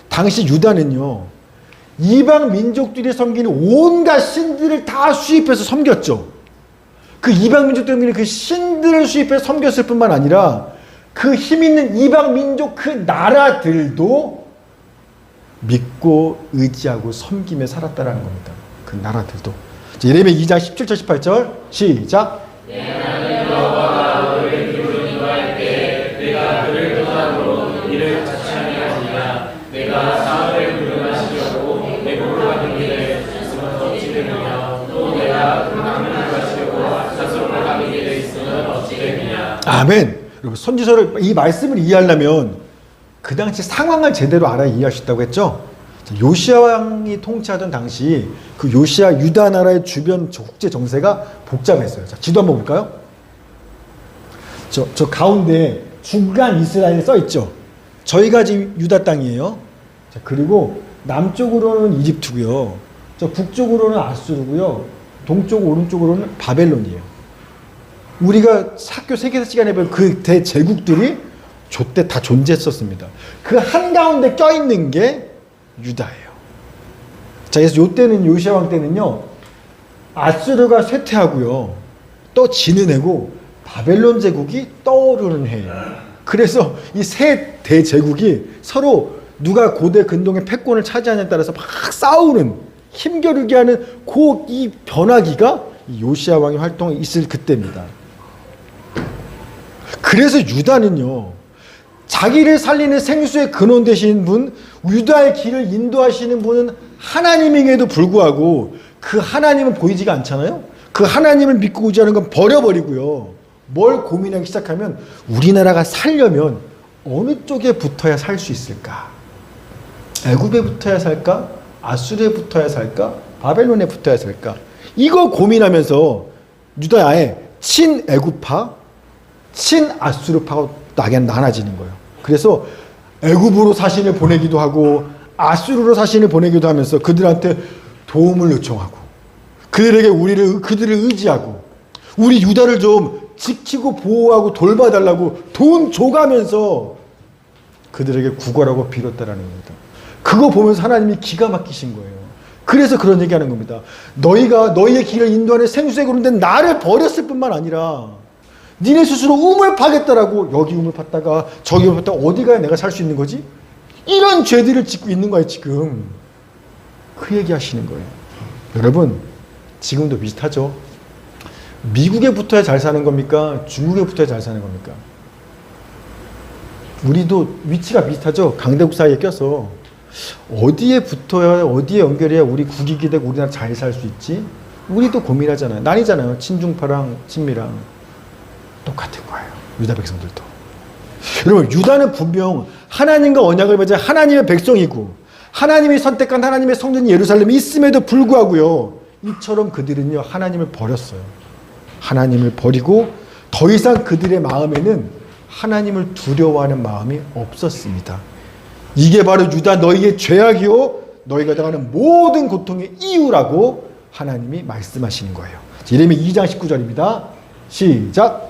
당시 유다는요, 이방 민족들이 섬기는 온갖 신들을 다 수입해서 섬겼죠. 그 이방 민족들이 그 신들을 수입해서 섬겼을 뿐만 아니라 그 힘 있는 이방 민족 그 나라들도 믿고 의지하고 섬기며 살았다라는 겁니다. 그 나라들도. 예레미야 2장 17절 18절 시작. 내가 그를 도장으로 이를 자취하게 하리라. 내가 사흘을 구름하시려고 애굽으로 가는 길에 있으면 어찌 되느냐. 또 내가 그 강물을 마시려고 사스로 가는 길에 있으면 어찌 되느냐. 아멘. 여러분, 선지서를 이 말씀을 이해하려면 그 당시 상황을 제대로 알아야 이해할 수 있다고 했죠. 요시야 왕이 통치하던 당시 그 요시야 유다 나라의 주변 국제 정세가 복잡했어요. 자, 지도 한번 볼까요? 저 가운데 중간 이스라엘이 써 있죠. 저희가 지금 유다 땅이에요. 자, 그리고 남쪽으로는 이집트고요. 저 북쪽으로는 아수르고요. 동쪽 오른쪽으로는 바벨론이에요. 우리가 학교 세계사 시간에 배운 그 대제국들이 저때 다 존재했었습니다. 그 한가운데 껴있는 게 유다예요. 자, 그래서 요때는 요시야 왕 때는요, 아수르가 쇠퇴하고요, 또 지는 해고 바벨론 제국이 떠오르는 해예요. 그래서 이 세 대제국이 서로 누가 고대 근동의 패권을 차지하냐에 따라서 막 싸우는, 힘겨루게 하는 이 변화기가 이 요시야 왕의 활동이 있을 그때입니다. 그래서 유다는요, 자기를 살리는 생수의 근원 되신 분, 유다의 길을 인도하시는 분은 하나님에게도 불구하고 그 하나님은 보이지가 않잖아요. 그 하나님을 믿고 의지하는 건 버려버리고요, 뭘 고민하기 시작하면 우리나라가 살려면 어느 쪽에 붙어야 살 수 있을까? 애굽에 붙어야 살까? 아수르에 붙어야 살까? 바벨론에 붙어야 살까? 이거 고민하면서 유다의 친애굽파, 친아수르파가 나눠지는 거예요. 그래서 애굽으로 사신을 보내기도 하고 아수르로 사신을 보내기도 하면서 그들한테 도움을 요청하고 그들을 의지하고 우리 유다를 좀 지키고 보호하고 돌봐달라고 돈 줘가면서 그들에게 구걸하고 빌었다라는 겁니다. 그거 보면서 하나님이 기가 막히신 거예요. 그래서 그런 얘기하는 겁니다. 너희가 너희의 길을 인도하는 생수의 그런 데 나를 버렸을 뿐만 아니라 니네 스스로 우물 파겠다라고, 여기 우물 팠다가 저기 우물 팠다가 어디 가야 내가 살 수 있는 거지? 이런 죄들을 짓고 있는 거예요, 지금. 그 얘기 하시는 거예요. 여러분, 지금도 비슷하죠? 미국에 붙어야 잘 사는 겁니까? 중국에 붙어야 잘 사는 겁니까? 우리도 위치가 비슷하죠? 강대국 사이에 껴서. 어디에 붙어야, 어디에 연결해야 우리 국익이 되고 우리나라 잘 살 수 있지? 우리도 고민하잖아요. 나뉘잖아요. 친중파랑 친미랑. 똑같은 거예요. 유다 백성들도. 여러분, 유다는 분명 하나님과 언약을 맺은 하나님의 백성이고 하나님이 선택한 하나님의 성전이 예루살렘에 있음에도 불구하고요, 이처럼 그들은요 하나님을 버렸어요. 하나님을 버리고 더 이상 그들의 마음에는 하나님을 두려워하는 마음이 없었습니다. 이게 바로 유다 너희의 죄악이요 너희가 당하는 모든 고통의 이유라고 하나님이 말씀하시는 거예요. 예레미야 2장 19절입니다. 시작.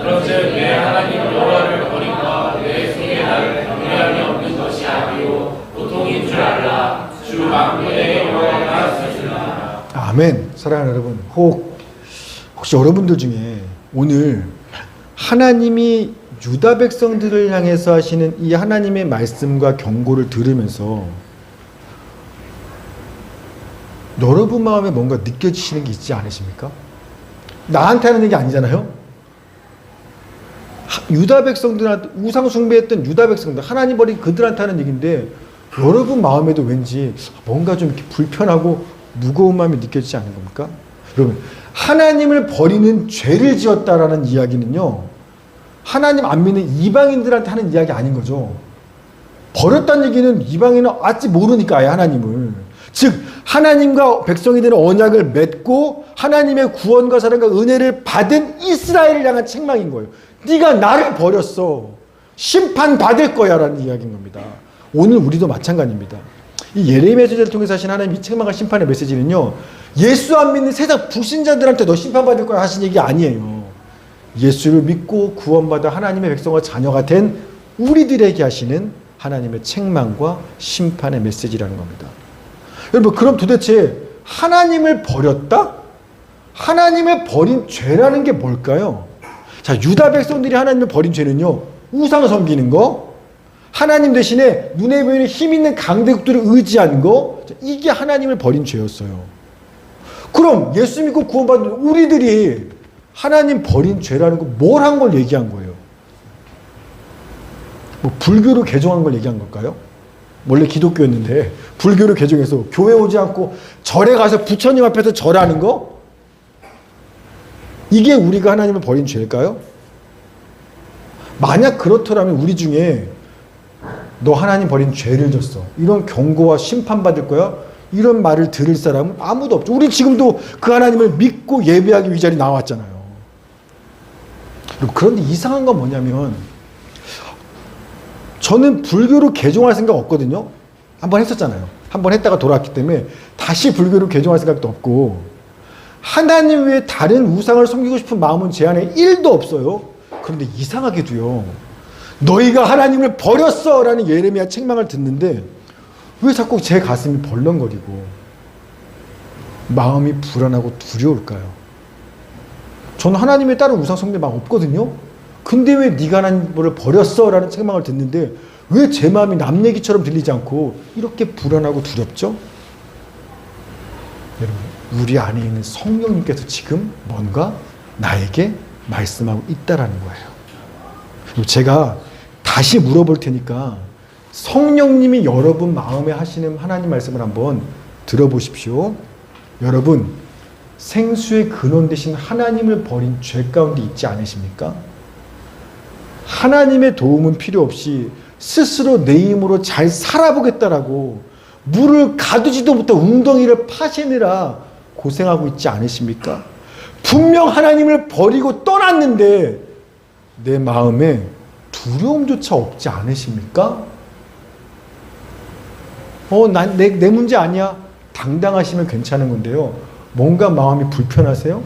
그런즉 내 하나님 여호와를 버림과 내 속에 나를 경외함이 없는 것이 아니요 고통인 줄 알라. 주 만군의 여호와가 쓰시리라. 아멘. 사랑하는 여러분, 혹시 여러분들 중에 오늘 하나님이 유다 백성들을 향해서 하시는 이 하나님의 말씀과 경고를 들으면서 여러분 마음에 뭔가 느껴지시는 게 있지 않으십니까? 나한테 하는 얘기 아니잖아요. 유다 백성들한테, 우상 숭배했던 유다 백성들, 하나님 버린 그들한테 하는 얘기인데 여러분 마음에도 왠지 뭔가 좀 이렇게 불편하고 무거운 마음이 느껴지지 않는 겁니까? 여러분, 하나님을 버리는 죄를 지었다라는 이야기는요, 하나님 안 믿는 이방인들한테 하는 이야기 아닌 거죠. 버렸다는 얘기는 이방인은 아직 모르니까 아예 하나님을. 즉 하나님과 백성이 되는 언약을 맺고 하나님의 구원과 사랑과 은혜를 받은 이스라엘을 향한 책망인 거예요. 네가 나를 버렸어. 심판받을 거야 라는 이야기인 겁니다. 오늘 우리도 마찬가지입니다. 이 예레미야 저자를 통해서 하신 하나님 이 책망과 심판의 메시지는요, 예수 안 믿는 세상 불신자들한테 너 심판받을 거야 하신 얘기 아니에요. 예수를 믿고 구원받아 하나님의 백성과 자녀가 된 우리들에게 하시는 하나님의 책망과 심판의 메시지라는 겁니다. 여러분, 그럼 도대체 하나님을 버렸다? 하나님을 버린 죄라는 게 뭘까요? 자, 유다 백성들이 하나님을 버린 죄는요, 우상 섬기는 거, 하나님 대신에 눈에 보이는 힘 있는 강대국들을 의지한 거, 이게 하나님을 버린 죄였어요. 그럼 예수 믿고 구원받은 우리들이 하나님 버린 죄라는 거 뭘 한 걸 얘기한 거예요? 뭐 불교로 개종한 걸 얘기한 걸까요? 원래 기독교였는데 불교로 개종해서 교회 오지 않고 절에 가서 부처님 앞에서 절하는 거? 이게 우리가 하나님을 버린 죄일까요? 만약 그렇더라면 우리 중에 너 하나님 버린 죄를 졌어, 이런 경고와 심판받을 거야, 이런 말을 들을 사람은 아무도 없죠. 우리 지금도 그 하나님을 믿고 예배하기 위해 자리 나왔잖아요. 그런데 이상한 건 뭐냐면, 저는 불교로 개종할 생각 없거든요. 한번 했었잖아요. 한번 했다가 돌아왔기 때문에 다시 불교로 개종할 생각도 없고, 하나님 외에 다른 우상을 섬기고 싶은 마음은 제 안에 1도 없어요. 그런데 이상하게도요, 너희가 하나님을 버렸어 라는 예레미야 책망을 듣는데 왜 자꾸 제 가슴이 벌렁거리고 마음이 불안하고 두려울까요? 저는 하나님의 다른 우상 숭배 마음 없거든요. 근데 왜 네가 하나님을 버렸어 라는 책망을 듣는데 왜 제 마음이 남 얘기처럼 들리지 않고 이렇게 불안하고 두렵죠? 여러분, 우리 안에 있는 성령님께서 지금 뭔가 나에게 말씀하고 있다라는 거예요. 제가 다시 물어볼 테니까 성령님이 여러분 마음에 하시는 하나님 말씀을 한번 들어보십시오. 여러분, 생수의 근원 되신 하나님을 버린 죄 가운데 있지 않으십니까? 하나님의 도움은 필요 없이 스스로 내 힘으로 잘 살아보겠다라고 물을 가두지도 못한 웅덩이를 파시느라 고생하고 있지 않으십니까? 분명 하나님을 버리고 떠났는데 내 마음에 두려움조차 없지 않으십니까? 내 문제 아니야. 당당하시면 괜찮은 건데요. 뭔가 마음이 불편하세요?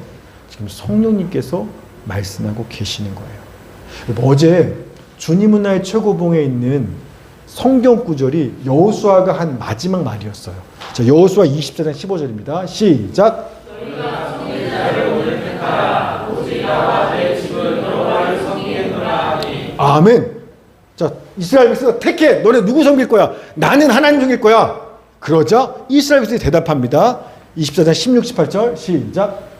지금 성령님께서 말씀하고 계시는 거예요. 어제 주님은 나의 최고봉에 있는 성경 구절이 여호수아가 한 마지막 말이었어요. 자, 여호수아 24장 15절입니다. 시작. 아멘. 자, 이스라엘 백성이 택해. 너네 누구 섬길 거야? 나는 하나님 섬길 거야. 그러자 이스라엘 백성이 대답합니다. 24장 16, 18절 시작.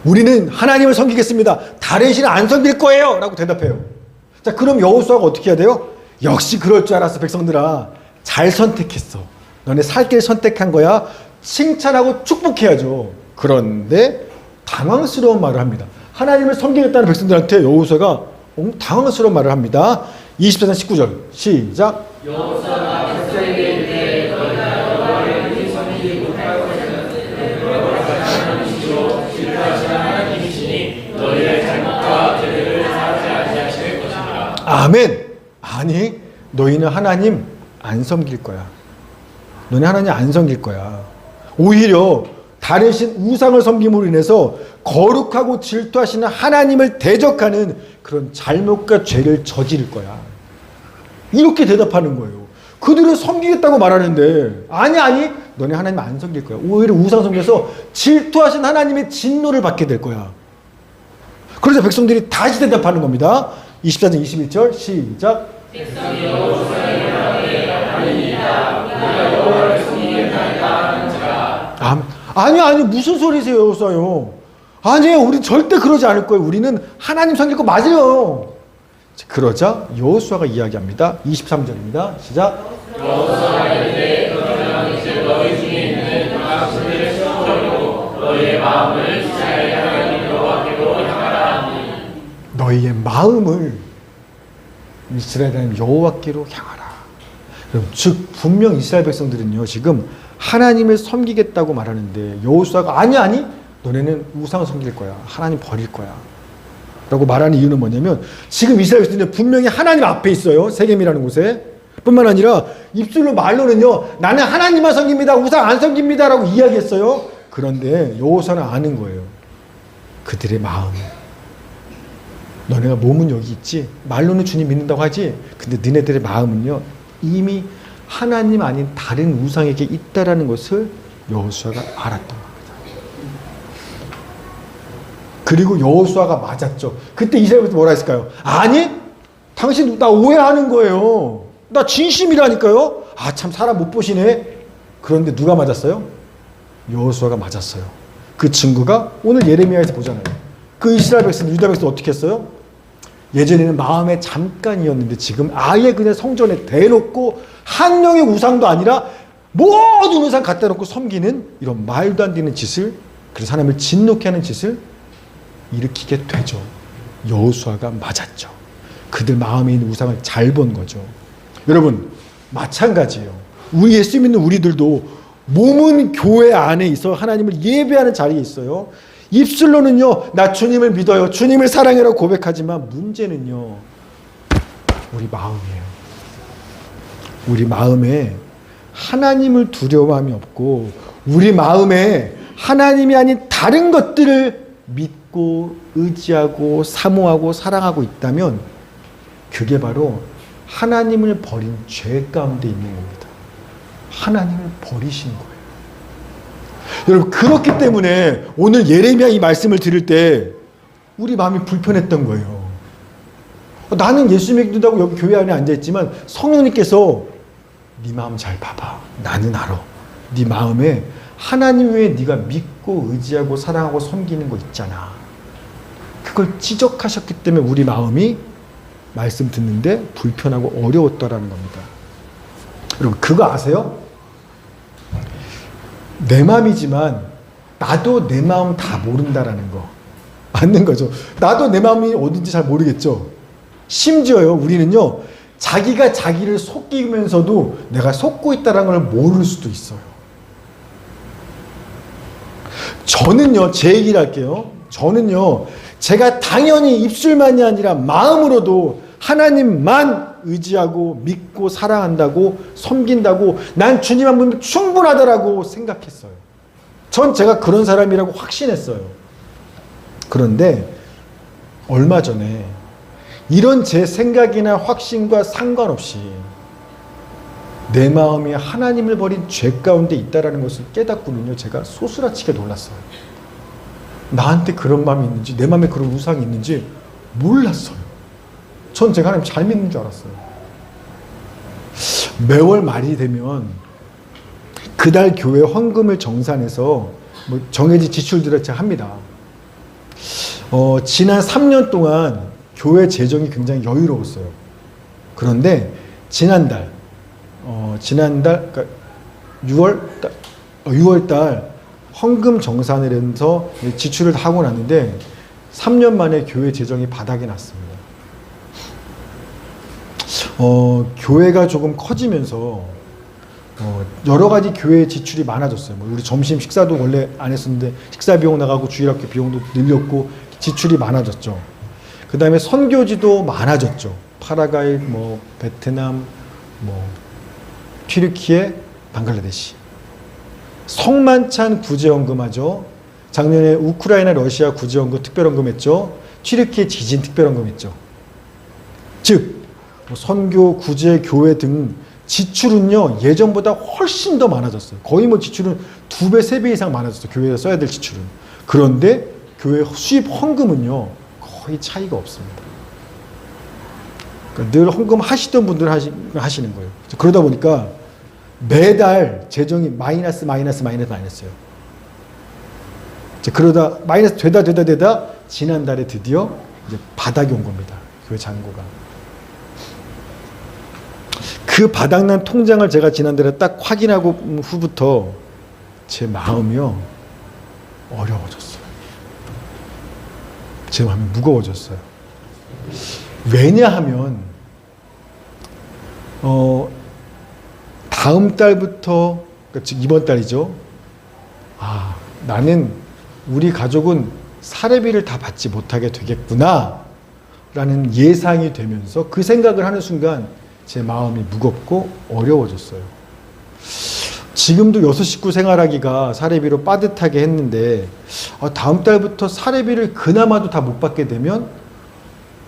우리는 하나님을 섬기겠습니다. 다른 신을 안 섬길 거예요. 라고 대답해요. 자, 그럼 여호수아가 어떻게 해야 돼요? 역시 그럴 줄 알았어. 백성들아, 잘 선택했어. 너네 살 길 선택한 거야. 칭찬하고 축복해야죠. 그런데 당황스러운 말을 합니다. 하나님을 섬기겠다는 백성들한테 여호수아가 당황스러운 말을 합니다. 24장 19절 시작. 여호수아가 백성에게 이르되 너희가 여호와를 섬기지 못할 것은 하나님이시로 지극하신 하나님이시니 너희의 잘못과 죄를 사하지 아니하실 것이라. 아멘. 아니, 너희는 하나님 안 섬길 거야. 너네 하나님 안 섬길 거야. 오히려 다른 신 우상을 섬김으로 인해서 거룩하고 질투하시는 하나님을 대적하는 그런 잘못과 죄를 저지를 거야. 이렇게 대답하는 거예요. 그들을 섬기겠다고 말하는데 아니 너네 하나님 안 섬길 거야. 오히려 우상 섬겨서 질투하신 하나님의 진노를 받게 될 거야. 그래서 백성들이 다시 대답하는 겁니다. 24절 21절 시작. 아니 무슨 소리세요 여호수아요. 아니에요. 우리 절대 그러지 않을 거예요. 우리는 하나님 섬길 거 맞아요. 그러자 여호수아가 이야기합니다. 23절입니다. 시작. 여호수아가 이르되 그러면 이제 너희 중에 있는 당신들의 수종으로 너희의 마음을 이스라엘 하나님 여호와께로 향하라 하니 너희의 마음을 이스라엘 하나님 여호와께로 향하라. 그럼 즉 분명 이스라엘 백성들은요 지금 하나님을 섬기겠다고 말하는데 여호수아가 아니 너네는 우상을 섬길 거야. 하나님 버릴 거야. 라고 말하는 이유는 뭐냐면 지금 이스라엘 백성들은 분명히 하나님 앞에 있어요. 세겜이라는 곳에. 뿐만 아니라 입술로 말로는요 나는 하나님만 섬깁니다. 우상 안 섬깁니다. 라고 이야기했어요. 그런데 여호수아는 아는 거예요. 그들의 마음. 너네가 몸은 여기 있지. 말로는 주님 믿는다고 하지. 근데 너네들의 마음은요 이미 하나님 아닌 다른 우상에게 있다라는 것을 여호수아가 알았던 겁니다. 그리고 여호수아가 맞았죠. 그때 이스라엘에서 뭐라 했을까요? 아니, 당신 나 오해하는 거예요. 나 진심이라니까요. 아, 참 사람 못 보시네. 그런데 누가 맞았어요? 여호수아가 맞았어요. 그 증거가 오늘 예레미야에서 보잖아요. 그 이스라엘 백성, 유다 백성 어떻게 했어요? 예전에는 마음에 잠깐이었는데 지금 아예 그냥 성전에 대놓고 한 명의 우상도 아니라 모든 우상 갖다 놓고 섬기는 이런 말도 안 되는 짓을, 그래서 하나님을 진노케 하는 짓을 일으키게 되죠. 여호수아가 맞았죠. 그들 마음에 있는 우상을 잘 본 거죠. 여러분 마찬가지예요. 우리 예수 믿는 우리들도 몸은 교회 안에 있어 하나님을 예배하는 자리에 있어요. 입술로는요 나 주님을 믿어요, 주님을 사랑해라고 고백하지만 문제는요 우리 마음이에요. 우리 마음에 하나님을 두려워함이 없고 우리 마음에 하나님이 아닌 다른 것들을 믿고 의지하고 사모하고 사랑하고 있다면 그게 바로 하나님을 버린 죄 가운데 있는 겁니다. 하나님을 버리신 거예요. 여러분 그렇기 때문에 오늘 예레미야 이 말씀을 들을 때 우리 마음이 불편했던 거예요. 나는 예수 믿는다고 여기 교회 안에 앉아있지만 성령님께서 네 마음 잘 봐봐. 나는 알아. 네 마음에 하나님 외에 네가 믿고 의지하고 사랑하고 섬기는 거 있잖아. 그걸 지적하셨기 때문에 우리 마음이 말씀 듣는데 불편하고 어려웠다라는 겁니다. 여러분 그거 아세요? 내 마음이지만 나도 내 마음 다 모른다라는 거 맞는 거죠. 나도 내 마음이 어딘지 잘 모르겠죠. 심지어요 우리는요 자기가 자기를 속이면서도 내가 속고 있다는 걸 모를 수도 있어요. 저는요 제 얘기를 할게요. 저는요 제가 당연히 입술만이 아니라 마음으로도 하나님만 의지하고 믿고 사랑한다고 섬긴다고 난 주님 한 분이면 충분하다라고 생각했어요. 전 제가 그런 사람이라고 확신했어요. 그런데 얼마 전에 이런 제 생각이나 확신과 상관없이 내 마음이 하나님을 버린 죄 가운데 있다는 것을 깨닫고는요 제가 소스라치게 놀랐어요. 나한테 그런 마음이 있는지 내 마음에 그런 우상이 있는지 몰랐어요. 전 제가 하나님 잘 믿는 줄 알았어요. 매월 말이 되면 그달 교회 헌금을 정산해서 뭐 정해진 지출들을 제가 합니다. 지난 3년 동안 교회 재정이 굉장히 여유로웠어요. 그런데 지난달 그러니까 6월달 헌금 정산을 해서 지출을 하고 났는데 3년 만에 교회 재정이 바닥이 났습니다. 교회가 조금 커지면서 여러 가지 교회 지출이 많아졌어요. 우리 점심 식사도 원래 안 했었는데 식사 비용 나가고 주일학교 비용도 늘렸고 지출이 많아졌죠. 그 다음에 선교지도 많아졌죠. 파라과이, 베트남, 튀르키예, 방글라데시. 성만찬 구제헌금 하죠. 작년에 우크라이나, 러시아 구제헌금 특별헌금 했죠. 튀르키예 지진 특별헌금 했죠. 즉 선교, 구제, 교회 등 지출은요, 예전보다 훨씬 더 많아졌어요. 거의 뭐 지출은 2배, 3배 이상 많아졌어요. 교회에 써야 될 지출은. 그런데 교회 수입 헌금은요, 거의 차이가 없습니다. 그러니까 늘 헌금 하시던 분들 하시는 거예요. 그러다 보니까 매달 재정이 마이너스예요. 그러다 마이너스 되다 지난달에 드디어 이제 바닥이 온 겁니다. 교회 잔고가. 그 바닥난 통장을 제가 지난달에 딱 확인하고 후부터 제 마음이요, 어려워졌어요. 제 마음이 무거워졌어요. 왜냐하면 다음 달부터, 그러니까 즉 이번 달이죠. 나는 우리 가족은 사례비를 다 받지 못하게 되겠구나 라는 예상이 되면서 그 생각을 하는 순간 제 마음이 무겁고 어려워졌어요. 지금도 6식구 생활하기가 사례비로 빠듯하게 했는데 다음 달부터 사례비를 그나마도 다 못 받게 되면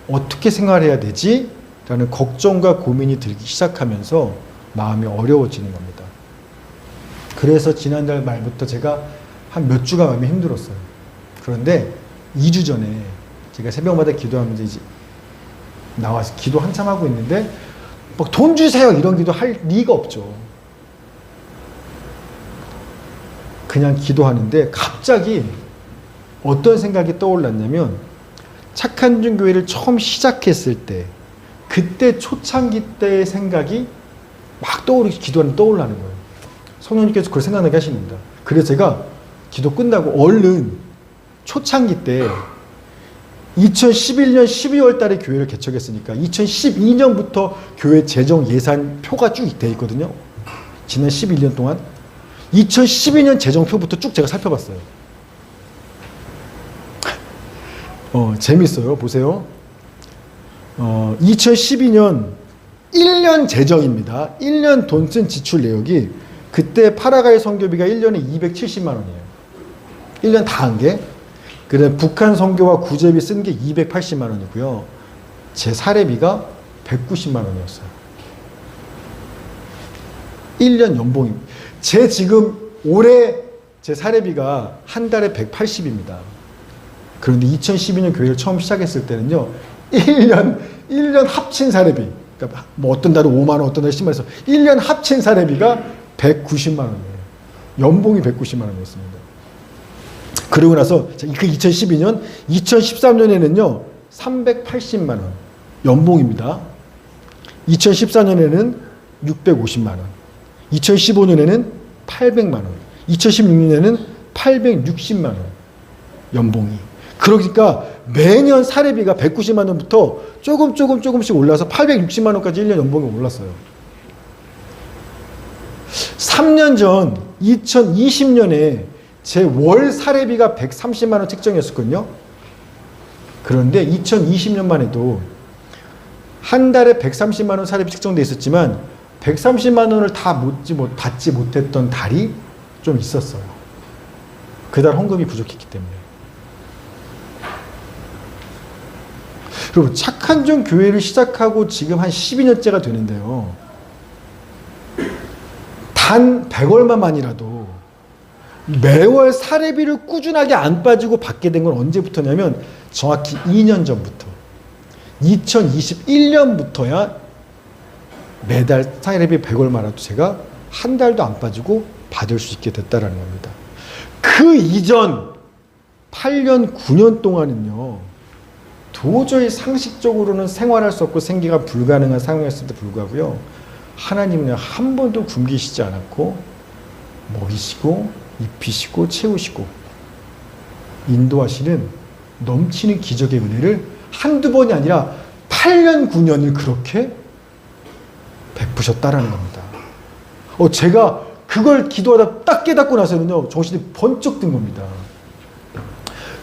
어떻게 생활해야 되지? 라는 걱정과 고민이 들기 시작하면서 마음이 어려워지는 겁니다. 그래서 지난달 말부터 제가 한 몇 주가 마음이 힘들었어요. 그런데 2주 전에 제가 새벽마다 기도하면서 이제 나와서 기도 한참 하고 있는데 막 돈 주세요 이런 기도 할 리가 없죠. 그냥 기도하는데 갑자기 어떤 생각이 떠올랐냐면 착한 중 교회를 처음 시작했을 때 그때 초창기 때의 생각이 막 기도하는 떠올라는 거예요. 성령님께서 그걸 생각나게 하십니다. 그래서 제가 기도 끝나고 얼른 초창기 때 2011년 12월 달에 교회를 개척했으니까 2012년부터 교회 재정 예산 표가 쭉 돼 있거든요. 지난 11년 동안 2012년 재정표부터 쭉 제가 살펴봤어요. 재밌어요. 보세요. 2012년 1년 재정입니다. 1년 돈 쓴 지출 내역이 그때 파라가이 선교비가 1년에 270만 원이에요. 1년 다 한 게. 그래 북한 선교와 구제비 쓴 게 280만 원이고요. 제 사례비가 190만 원이었어요. 1년 연봉입니다. 제 지금 올해 제 사례비가 한 달에 180입니다. 그런데 2012년 교회를 처음 시작했을 때는요. 1년 합친 사례비. 그러니까 뭐 어떤 달은 5만 원, 어떤 달은 10만 원에서 1년 합친 사례비가 190만 원이에요. 연봉이 190만 원이었습니다. 그러고 나서 그 2012년, 2013년에는요. 380만 원 연봉입니다. 2014년에는 650만 원. 2015년에는 800만 원. 2016년에는 860만 원 연봉이. 그러니까 매년 사례비가 190만 원부터 조금씩 올라서 860만 원까지 1년 연봉이 올랐어요. 3년 전 2020년에 제 월 사례비가 130만 원 책정이었거든요. 그런데 2020년만 해도 한 달에 130만 원 사례비 책정돼 있었지만 130만 원을 다 받지 못했던 달이 좀 있었어요. 그달 헌금이 부족했기 때문에. 그리고 착한 종 교회를 시작하고 지금 한 12년째가 되는데요. 단 100얼마만이라도 매월 사례비를 꾸준하게 안 빠지고 받게 된 건 언제부터냐면 정확히 2년 전부터 2021년부터야 매달 사례비 100얼마라도 제가 한 달도 안 빠지고 받을 수 있게 됐다라는 겁니다. 그 이전 8년, 9년 동안은요. 도저히 상식적으로는 생활할 수 없고 생계가 불가능한 상황이었음에도 불구하고요. 하나님은 한 번도 굶기시지 않았고 먹이시고 입히시고 채우시고 인도하시는 넘치는 기적의 은혜를 한두 번이 아니라 8년, 9년을 그렇게 베푸셨다라는 겁니다. 제가 그걸 기도하다 딱 깨닫고 나서는요. 정신이 번쩍 든 겁니다.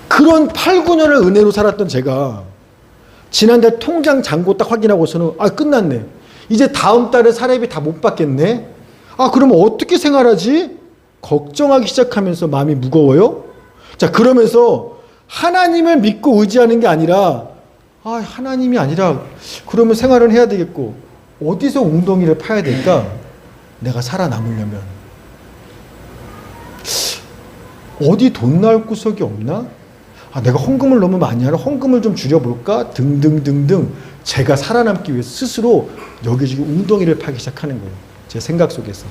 그런 8, 9년을 은혜로 살았던 제가 지난달 통장 잔고 딱 확인하고서는 끝났네. 이제 다음 달에 사례비 다 못 받겠네. 그러면 어떻게 생활하지? 걱정하기 시작하면서 마음이 무거워요. 자, 그러면서 하나님을 믿고 의지하는 게 아니라 하나님이 아니라 그러면 생활은 해야 되겠고 어디서 웅덩이를 파야 될까? 내가 살아남으려면. 어디 돈 나올 구석이 없나? 내가 헌금을 너무 많이 하나? 헌금을 좀 줄여볼까? 등등등등. 제가 살아남기 위해 스스로 여기저기 웅덩이를 파기 시작하는 거예요. 제 생각 속에서.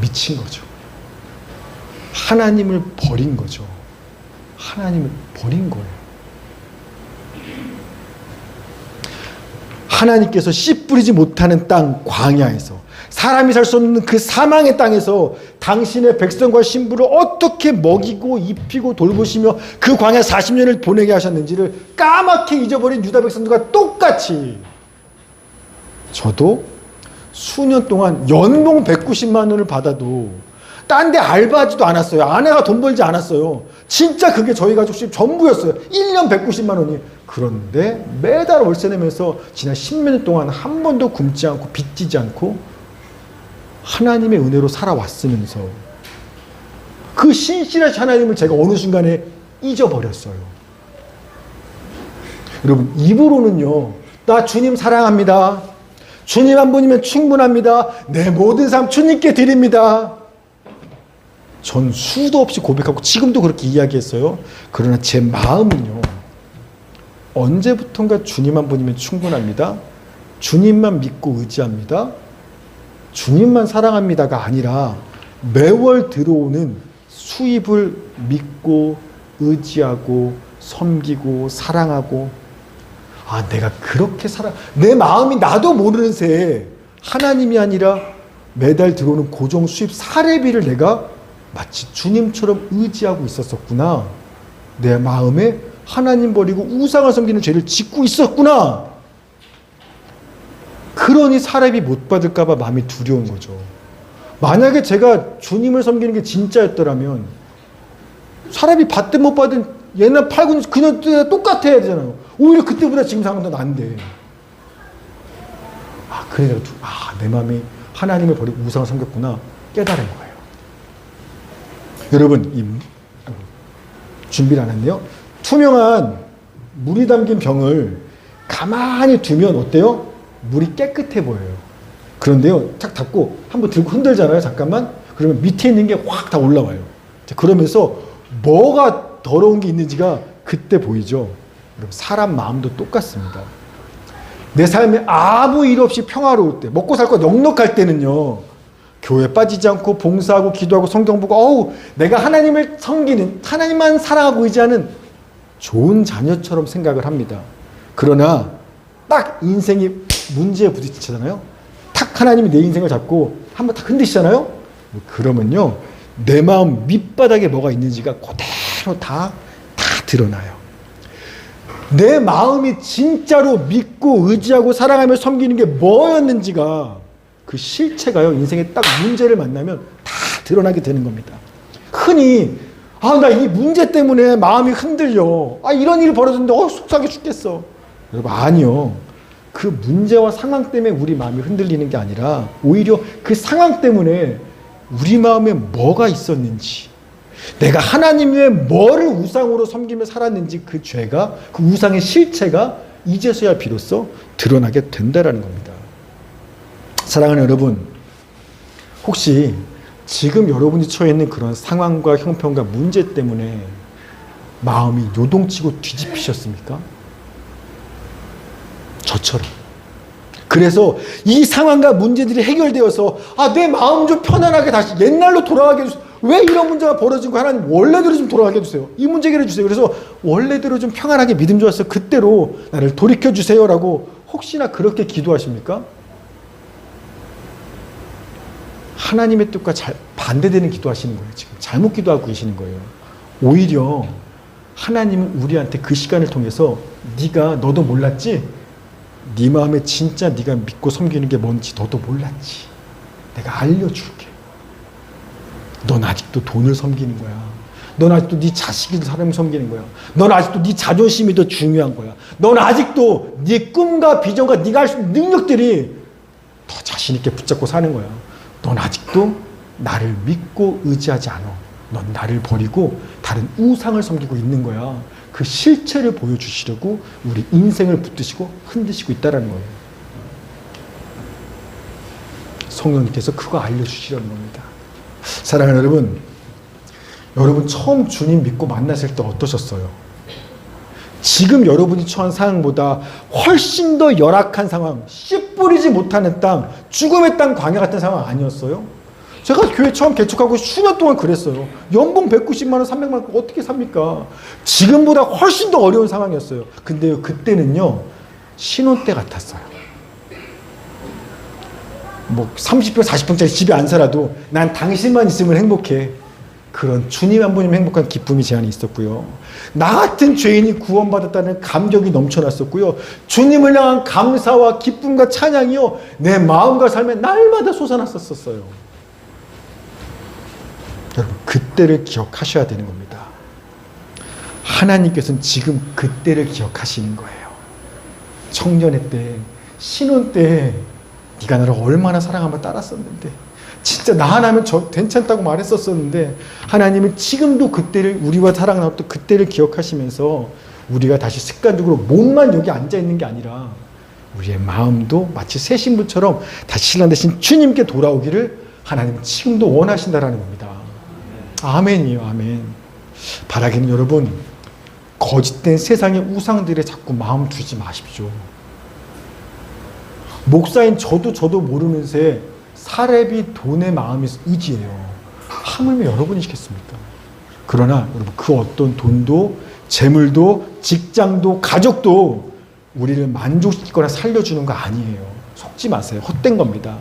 미친 거죠. 하나님을 버린 거죠. 하나님을 버린 거예요. 하나님께서 씨 뿌리지 못하는 땅 광야에서, 사람이 살 수 없는 그 사망의 땅에서 당신의 백성과 신부를 어떻게 먹이고 입히고 돌보시며 그 광야 40년을 보내게 하셨는지를 까맣게 잊어버린 유다 백성들과 똑같이 저도 수년 동안 연봉 190만 원을 받아도 딴 데 알바하지도 않았어요. 아내가 돈 벌지 않았어요. 진짜 그게 저희 가족 전부였어요. 1년 190만 원이. 그런데 매달 월세 내면서 지난 10몇 년 동안 한 번도 굶지 않고 빚지지 않고 하나님의 은혜로 살아왔으면서 그 신실하신 하나님을 제가 어느 순간에 잊어버렸어요. 여러분, 입으로는요, 나 주님 사랑합니다. 주님 한 분이면 충분합니다. 내 모든 삶 주님께 드립니다. 전 수도 없이 고백하고 지금도 그렇게 이야기했어요. 그러나 제 마음은요, 언제부턴가 주님 한 분이면 충분합니다. 주님만 믿고 의지합니다. 주님만 사랑합니다가 아니라 매월 들어오는 수입을 믿고 의지하고 섬기고 사랑하고, 내가 그렇게 내 마음이 나도 모르는 새에 하나님이 아니라 매달 들어오는 고정 수입 사례비를 내가 마치 주님처럼 의지하고 있었구나. 내 마음에 하나님 버리고 우상을 섬기는 죄를 짓고 있었구나. 그러니 사례비 못 받을까 봐 마음이 두려운 거죠. 만약에 제가 주님을 섬기는 게 진짜였더라면 사례비 받든 못 받든 옛날 팔고 그냥 똑같아야 되잖아요. 오히려 그때보다 지금 상황은 더 난데. 그래 내 마음이 하나님을 버리고 우상을 섬겼구나 깨달은 거예요. 여러분, 준비를 안 했네요. 투명한 물이 담긴 병을 가만히 두면 어때요? 물이 깨끗해 보여요. 그런데요, 탁 닫고 한번 들고 흔들잖아요. 잠깐만. 그러면 밑에 있는 게 확 다 올라와요. 그러면서 뭐가 더러운 게 있는지가 그때 보이죠. 여러분, 사람 마음도 똑같습니다. 내 삶에 아무 일 없이 평화로울 때, 먹고 살 거 넉넉할 때는요, 교회 빠지지 않고 봉사하고 기도하고 성경 보고 내가 하나님을 섬기는, 하나님만 사랑하고 의지하는 좋은 자녀처럼 생각을 합니다. 그러나 딱 인생이 문제에 부딪히잖아요. 탁 하나님이 내 인생을 잡고 한번 탁 흔드시잖아요. 그러면요, 내 마음 밑바닥에 뭐가 있는지가 그대로 다 드러나요. 내 마음이 진짜로 믿고 의지하고 사랑하며 섬기는 게 뭐였는지가, 그 실체가요, 인생에 딱 문제를 만나면 다 드러나게 되는 겁니다. 흔히 나 이 문제 때문에 마음이 흔들려. 이런 일이 벌어졌는데 속상해 죽겠어. 여러분, 아니요. 그 문제와 상황 때문에 우리 마음이 흔들리는 게 아니라 오히려 그 상황 때문에 우리 마음에 뭐가 있었는지, 내가 하나님 외에 뭐를 우상으로 섬기며 살았는지, 그 죄가, 그 우상의 실체가 이제서야 비로소 드러나게 된다라는 겁니다. 사랑하는 여러분, 혹시 지금 여러분이 처해 있는 그런 상황과 형편과 문제 때문에 마음이 요동치고 뒤집히셨습니까? 저처럼. 그래서 이 상황과 문제들이 해결되어서 내 마음 좀 편안하게 다시 옛날로 돌아가게 해주세요. 왜 이런 문제가 벌어진 거, 하나님 원래대로 좀 돌아가게 해주세요. 이 문제 해결해 주세요. 그래서 원래대로 좀 평안하게 믿음 좋았어. 그때로 나를 돌이켜 주세요라고 혹시나 그렇게 기도하십니까? 하나님의 뜻과 반대되는 기도하시는 거예요. 지금 잘못 기도하고 계시는 거예요. 오히려 하나님은 우리한테 그 시간을 통해서 너도 몰랐지? 네 마음에 진짜 네가 믿고 섬기는 게 뭔지 너도 몰랐지? 내가 알려줄게. 넌 아직도 돈을 섬기는 거야. 넌 아직도 네 자식을 사람을 섬기는 거야. 넌 아직도 네 자존심이 더 중요한 거야. 넌 아직도 네 꿈과 비전과 네가 할 수 있는 능력들이 더 자신 있게 붙잡고 사는 거야. 넌 아직도 나를 믿고 의지하지 않아. 넌 나를 버리고 다른 우상을 섬기고 있는 거야. 그 실체를 보여주시려고 우리 인생을 붙드시고 흔드시고 있다는 거예요. 성령님께서 그거 알려주시려는 겁니다. 사랑하는 여러분, 여러분 처음 주님 믿고 만났을 때 어떠셨어요? 지금 여러분이 처한 상황보다 훨씬 더 열악한 상황, 씨 뿌리지 못하는 땅, 죽음의 땅, 광야 같은 상황 아니었어요? 제가 교회 처음 개척하고 수년 동안 그랬어요. 연봉 190만 원, 300만 원 어떻게 삽니까? 지금보다 훨씬 더 어려운 상황이었어요. 근데요, 그때는요, 신혼 때 같았어요. 뭐 30평, 40평짜리 집에 안 살아도 난 당신만 있으면 행복해. 그런 주님 한 분이면 행복한 기쁨이 제 안에 있었고요. 나 같은 죄인이 구원받았다는 감격이 넘쳐났었고요. 주님을 향한 감사와 기쁨과 찬양이요, 내 마음과 삶에 날마다 솟아났었어요. 여러분, 그때를 기억하셔야 되는 겁니다. 하나님께서는 지금 그때를 기억하시는 거예요. 청년의 때, 신혼 때 네가 나를 얼마나 사랑하며 따랐었는데, 진짜 나 하나면 괜찮다고 말했었었는데, 하나님은 지금도 그때를, 우리와 사랑 나눴던 그때를 기억하시면서 우리가 다시 습관적으로 몸만 여기 앉아있는 게 아니라 우리의 마음도 마치 새 신부처럼 다시 신랑 대신 주님께 돌아오기를 하나님은 지금도 원하신다라는 겁니다. 아멘이에요. 아멘. 바라기는 여러분, 거짓된 세상의 우상들에 자꾸 마음 두지 마십시오. 목사인 저도 모르는 새 사렙이 돈의 마음이 의지예요. 하물며 여러분이시겠습니까? 그러나 여러분, 그 어떤 돈도 재물도 직장도 가족도 우리를 만족시키거나 살려주는 거 아니에요. 속지 마세요. 헛된 겁니다.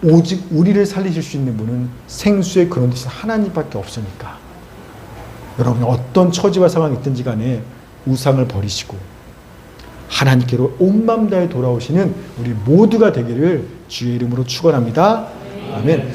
오직 우리를 살리실 수 있는 분은 생수의 그런 대신 하나님밖에 없으니까. 여러분이 어떤 처지와 상황이 있든지 간에 우상을 버리시고 하나님께로 온 마음 다해 돌아오시는 우리 모두가 되기를 주의 이름으로 축원합니다. 아멘.